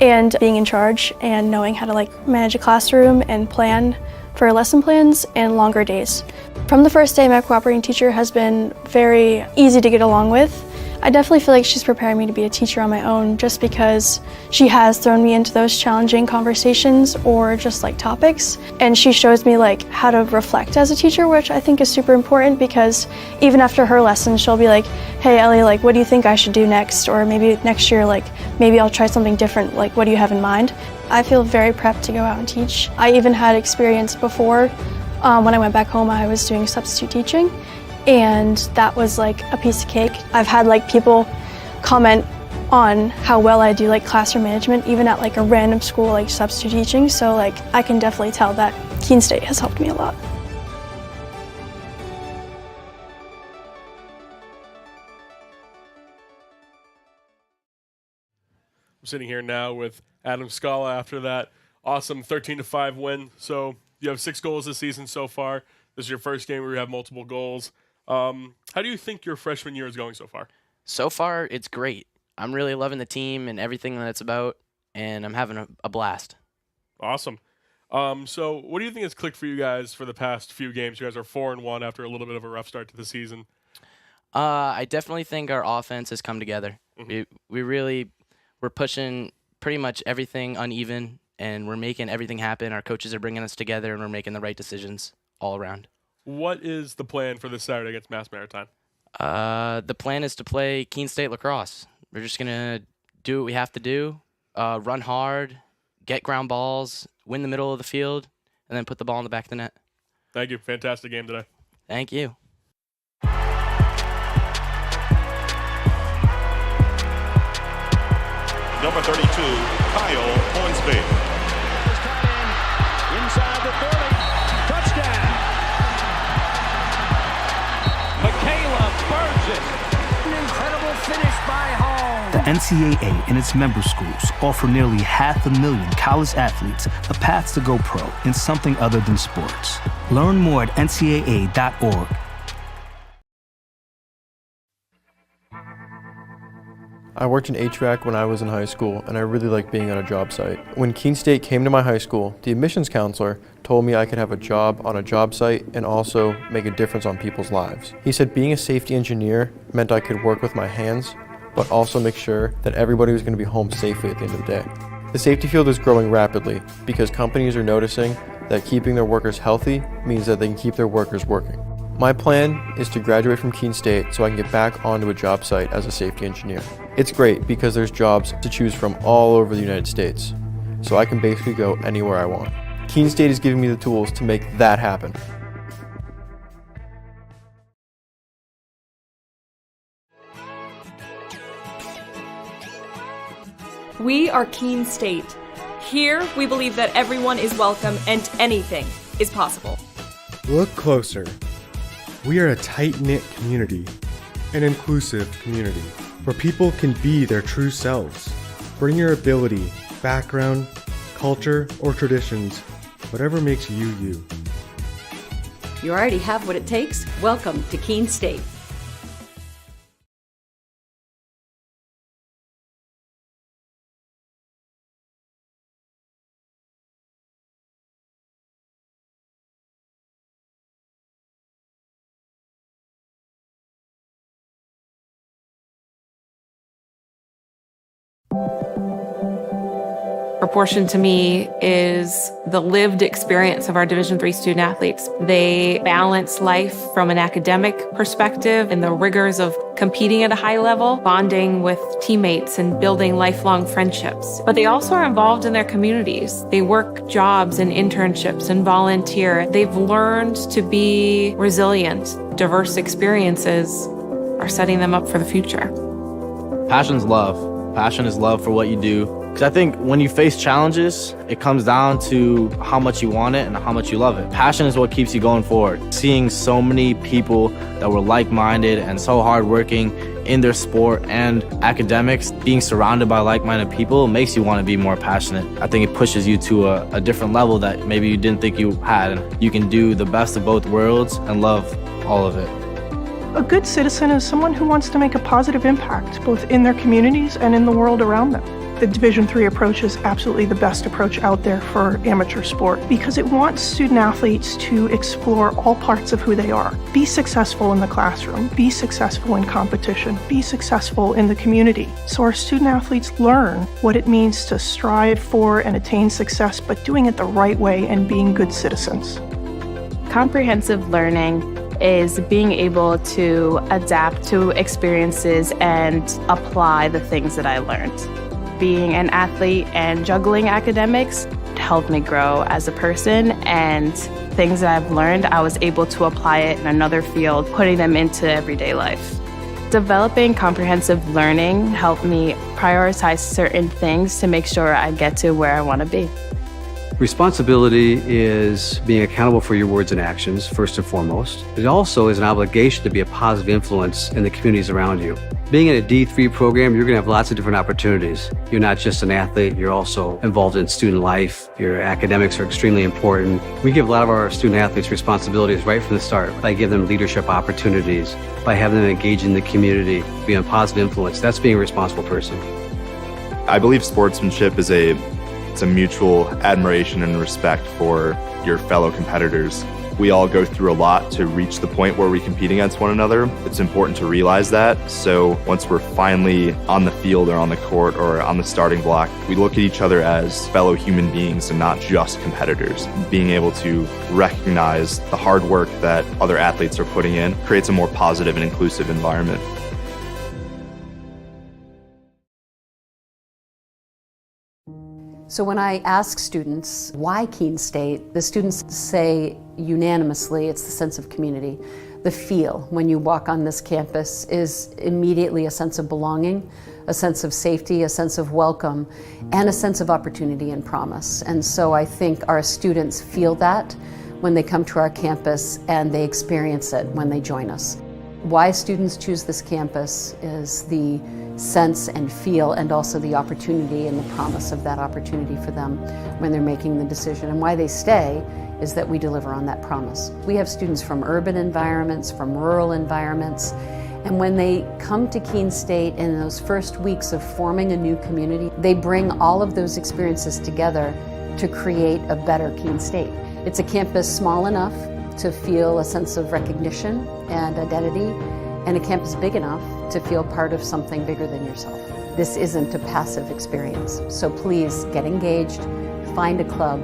and being in charge and knowing how to like manage a classroom and plan for lesson plans and longer days. From the first day, my cooperating teacher has been very easy to get along with. I definitely feel like she's preparing me to be a teacher on my own just because she has thrown me into those challenging conversations or just like topics. And she shows me like how to reflect as a teacher, which I think is super important because even after her lessons, she'll be like, hey Ellie, like what do you think I should do next? Or maybe next year, like maybe I'll try something different. Like what do you have in mind? I feel very prepped to go out and teach. I even had experience before when I went back home, I was doing substitute teaching. And that was like a piece of cake. I've had like people comment on how well I do like classroom management, even at like a random school like substitute teaching. So like I can definitely tell that Keene State has helped me a lot. I'm sitting here now with Adam Scala after that awesome 13-5 win. So you have 6 goals this season so far. This is your first game where you have multiple goals. How do you think your freshman year is going so far? So far, it's great. I'm really loving the team and everything that it's about, and I'm having a blast. Awesome. So what do you think has clicked for you guys for the past few games? You guys are 4-1 after a little bit of a rough start to the season. I definitely think our offense has come together. Mm-hmm. We're pushing pretty much everything uneven, and we're making everything happen. Our coaches are bringing us together, and we're making the right decisions all around. What is the plan for this Saturday against Mass Maritime? The plan is to play Keene State Lacrosse. We're just going to do what we have to do, run hard, get ground balls, win the middle of the field, and then put the ball in the back of the net. Thank you. Fantastic game today. Thank you. Number 32, Kyle Hornsby. Inside the 30. Touchdown. Michaela Burgess. An incredible finish by Hall. The NCAA and its member schools offer nearly 500,000 college athletes a path to go pro in something other than sports. Learn more at ncaa.org. I worked in HVAC when I was in high school, and I really liked being on a job site. When Keene State came to my high school, the admissions counselor told me I could have a job on a job site and also make a difference on people's lives. He said being a safety engineer meant I could work with my hands, but also make sure that everybody was going to be home safely at the end of the day. The safety field is growing rapidly because companies are noticing that keeping their workers healthy means that they can keep their workers working. My plan is to graduate from Keene State so I can get back onto a job site as a safety engineer. It's great because there's jobs to choose from all over the United States, so I can basically go anywhere I want. Keene State is giving me the tools to make that happen. We are Keene State. Here, we believe that everyone is welcome and anything is possible. Look closer. We are a tight-knit community, an inclusive community, where people can be their true selves. Bring your ability, background, culture, or traditions, whatever makes you you. You already have what it takes. Welcome to Keene State. Proportion to me is the lived experience of our Division III student athletes. They balance life from an academic perspective and the rigors of competing at a high level, bonding with teammates and building lifelong friendships. But they also are involved in their communities. They work jobs and internships and volunteer. They've learned to be resilient. Diverse experiences are setting them up for the future. Passion's love. Passion is love for what you do. Because I think when you face challenges, it comes down to how much you want it and how much you love it. Passion is what keeps you going forward. Seeing so many people that were like-minded and so hardworking in their sport and academics, being surrounded by like-minded people makes you want to be more passionate. I think it pushes you to a different level that maybe you didn't think you had. And you can do the best of both worlds and love all of it. A good citizen is someone who wants to make a positive impact, both in their communities and in the world around them. The Division III approach is absolutely the best approach out there for amateur sport because it wants student athletes to explore all parts of who they are. Be successful in the classroom, be successful in competition, be successful in the community. So our student athletes learn what it means to strive for and attain success, but doing it the right way and being good citizens. Comprehensive learning is being able to adapt to experiences and apply the things that I learned. Being an athlete and juggling academics helped me grow as a person, and things that I've learned, I was able to apply it in another field, putting them into everyday life. Developing comprehensive learning helped me prioritize certain things to make sure I get to where I want to be. Responsibility is being accountable for your words and actions, first and foremost. It also is an obligation to be a positive influence in the communities around you. Being in a D3 program, you're going to have lots of different opportunities. You're not just an athlete, you're also involved in student life. Your academics are extremely important. We give a lot of our student athletes responsibilities right from the start by giving them leadership opportunities, by having them engage in the community, be a positive influence. That's being a responsible person. I believe sportsmanship is a mutual admiration and respect for your fellow competitors. We all go through a lot to reach the point where we compete against one another. It's important to realize that. So once we're finally on the field or on the court or on the starting block, we look at each other as fellow human beings and not just competitors. Being able to recognize the hard work that other athletes are putting in creates a more positive and inclusive environment. So when I ask students why Keene State, the students say unanimously it's the sense of community. The feel when you walk on this campus is immediately a sense of belonging, a sense of safety, a sense of welcome, and a sense of opportunity and promise. And so I think our students feel that when they come to our campus and they experience it when they join us. Why students choose this campus is the sense and feel and also the opportunity and the promise of that opportunity for them when they're making the decision. And why they stay is that we deliver on that promise. We have students from urban environments, from rural environments, and when they come to Keene State in those first weeks of forming a new community, they bring all of those experiences together to create a better Keene State. It's a campus small enough to feel a sense of recognition and identity, and a campus big enough to feel part of something bigger than yourself. This isn't a passive experience, so please get engaged, find a club,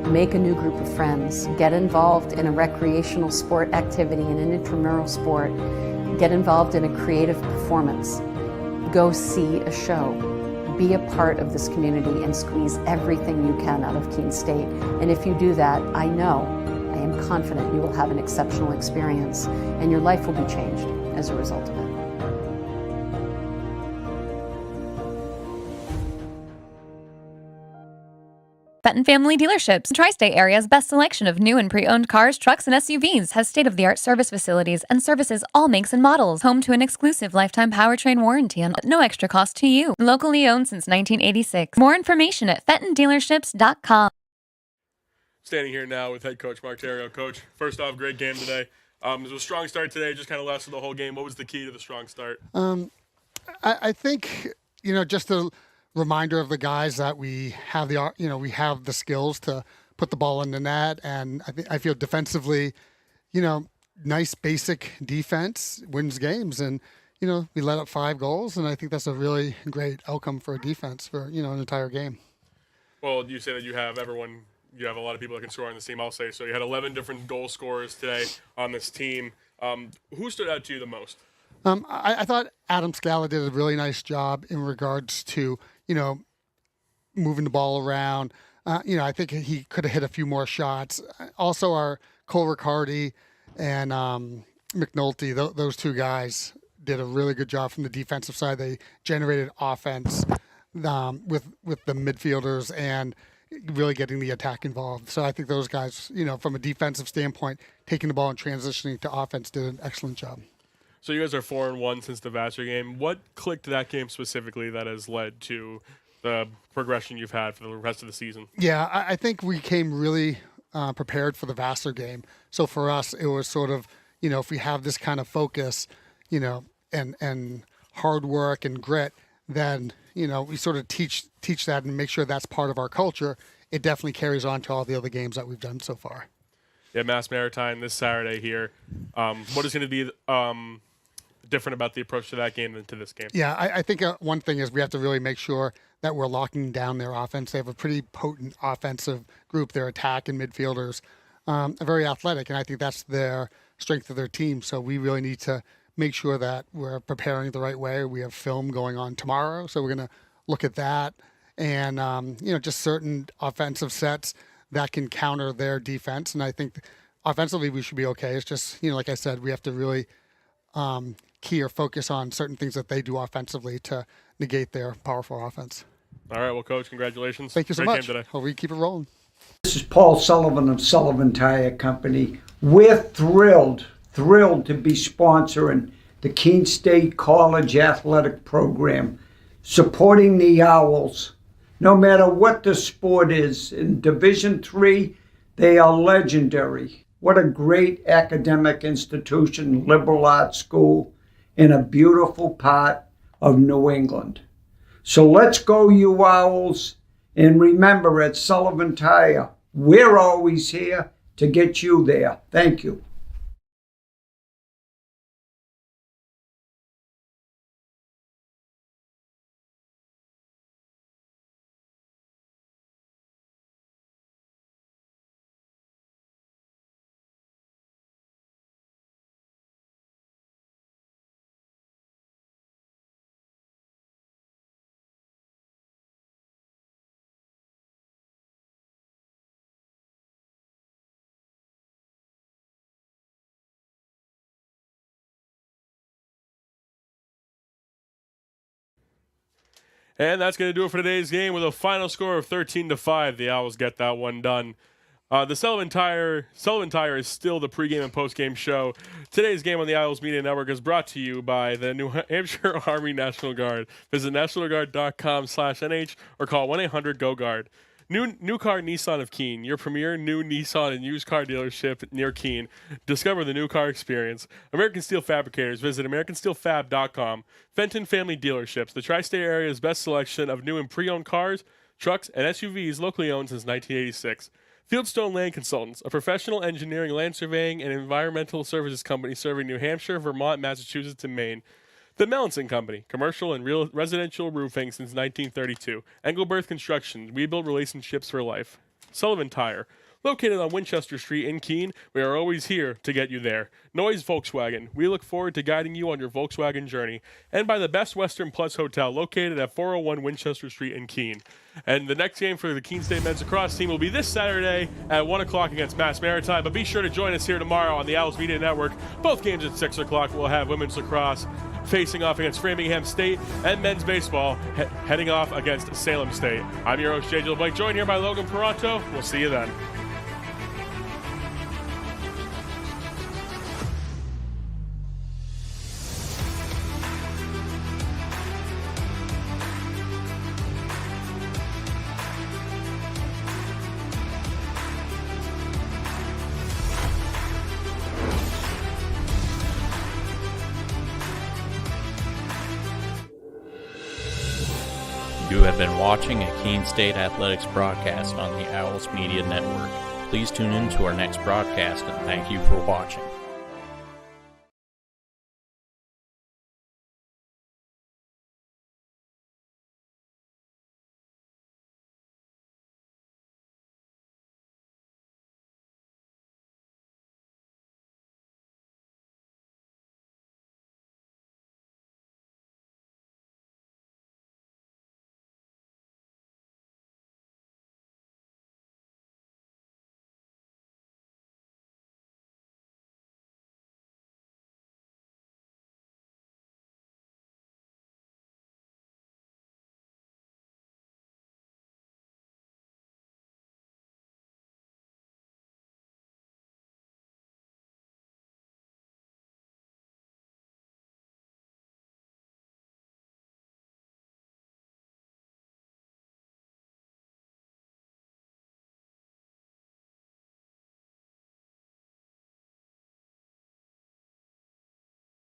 make a new group of friends, get involved in a recreational sport activity, in an intramural sport, get involved in a creative performance, go see a show, be a part of this community and squeeze everything you can out of Keene State. And if you do that, I am confident you will have an exceptional experience and your life will be changed as a result of it. Fenton Family Dealerships, Tri-State area's best selection of new and pre-owned cars, trucks, and SUVs, has state-of-the-art service facilities and services all makes and models. Home to an exclusive lifetime powertrain warranty and no extra cost to you. Locally owned since 1986. More information at fentondealerships.com. Standing here now with head coach Mark Terrio. Coach, first off, great game today. It was a strong start today, just kind of lasted the whole game. What was the key to the strong start? I think, just a reminder of the guys that we have the skills to put the ball in the net, and I feel defensively, nice basic defense wins games, and we let up 5 goals, and I think that's a really great outcome for a defense for an entire game. Well, you say that you have everyone. You have a lot of people that can score on this team. I'll say so. You had 11 different goal scorers today on this team. Who stood out to you the most? I thought Adam Scala did a really nice job in regards to, moving the ball around. I think he could have hit a few more shots. Also, our Cole Riccardi and McNulty, those two guys did a really good job from the defensive side. They generated offense with the midfielders and really getting the attack involved. So I think those guys, from a defensive standpoint, taking the ball and transitioning to offense did an excellent job. So you guys are 4-1 since the Vassar game. What clicked that game specifically that has led to the progression you've had for the rest of the season? Yeah, I think we came really prepared for the Vassar game. So for us, it was sort of, if we have this kind of focus, and hard work and grit, then, we sort of teach that and make sure that's part of our culture. It definitely carries on to all the other games that we've done so far. Yeah, Mass Maritime this Saturday here. What is going to be different about the approach to that game than to this game? Yeah, I think one thing is we have to really make sure that we're locking down their offense. They have a pretty potent offensive group. Their attack and midfielders are very athletic, and I think that's their strength of their team. So we really need to make sure that we're preparing the right way. We have film going on tomorrow, so we're going to look at that and, just certain offensive sets that can counter their defense. And I think offensively we should be okay. It's just, like I said, we have to really key or focus on certain things that they do offensively to negate their powerful offense. All right, well, Coach, congratulations. Thank you so Great much. game today. Hope we keep it rolling. This is Paul Sullivan of Sullivan Tire Company. We're thrilled to be sponsoring the Keene State College Athletic Program, supporting the Owls. No matter what the sport is, in Division III, they are legendary. What a great academic institution, liberal arts school, in a beautiful part of New England. So let's go, you Owls. And remember, at Sullivan Tire, we're always here to get you there. Thank you. And that's going to do it for today's game with a final score of 13-5. The Owls get that one done. The Sullivan Tire is still the pregame and postgame show. Today's game on the Owls Media Network is brought to you by the New Hampshire Army National Guard. Visit nationalguard.com/NH or call 1-800-GO-GUARD. New Car Nissan of Keene, your premier new Nissan and used car dealership near Keene. Discover the new car experience. American Steel Fabricators. Visit AmericanSteelFab.com. Fenton Family Dealerships, the tri-state area's best selection of new and pre-owned cars, trucks, and SUVs locally owned since 1986. Fieldstone Land Consultants, a professional engineering, land surveying, and environmental services company serving New Hampshire, Vermont, Massachusetts, and Maine. The Melanson Company, commercial and residential roofing since 1932. Engelberth Construction, we build relationships for life. Sullivan Tire, located on Winchester Street in Keene, we are always here to get you there. Noise Volkswagen, we look forward to guiding you on your Volkswagen journey. And by the Best Western Plus Hotel, located at 401 Winchester Street in Keene. And the next game for the Keene State men's lacrosse team will be this Saturday at 1 o'clock against Mass Maritime. But be sure to join us here tomorrow on the Owls Media Network. Both games at 6 o'clock. We'll have women's lacrosse facing off against Framingham State, and men's baseball heading off against Salem State. I'm your host, J.J. Blake, joined here by Logan Peranto. We'll see you then. You have been watching a Keene State Athletics broadcast on the Owls Media Network. Please tune in to our next broadcast, and thank you for watching.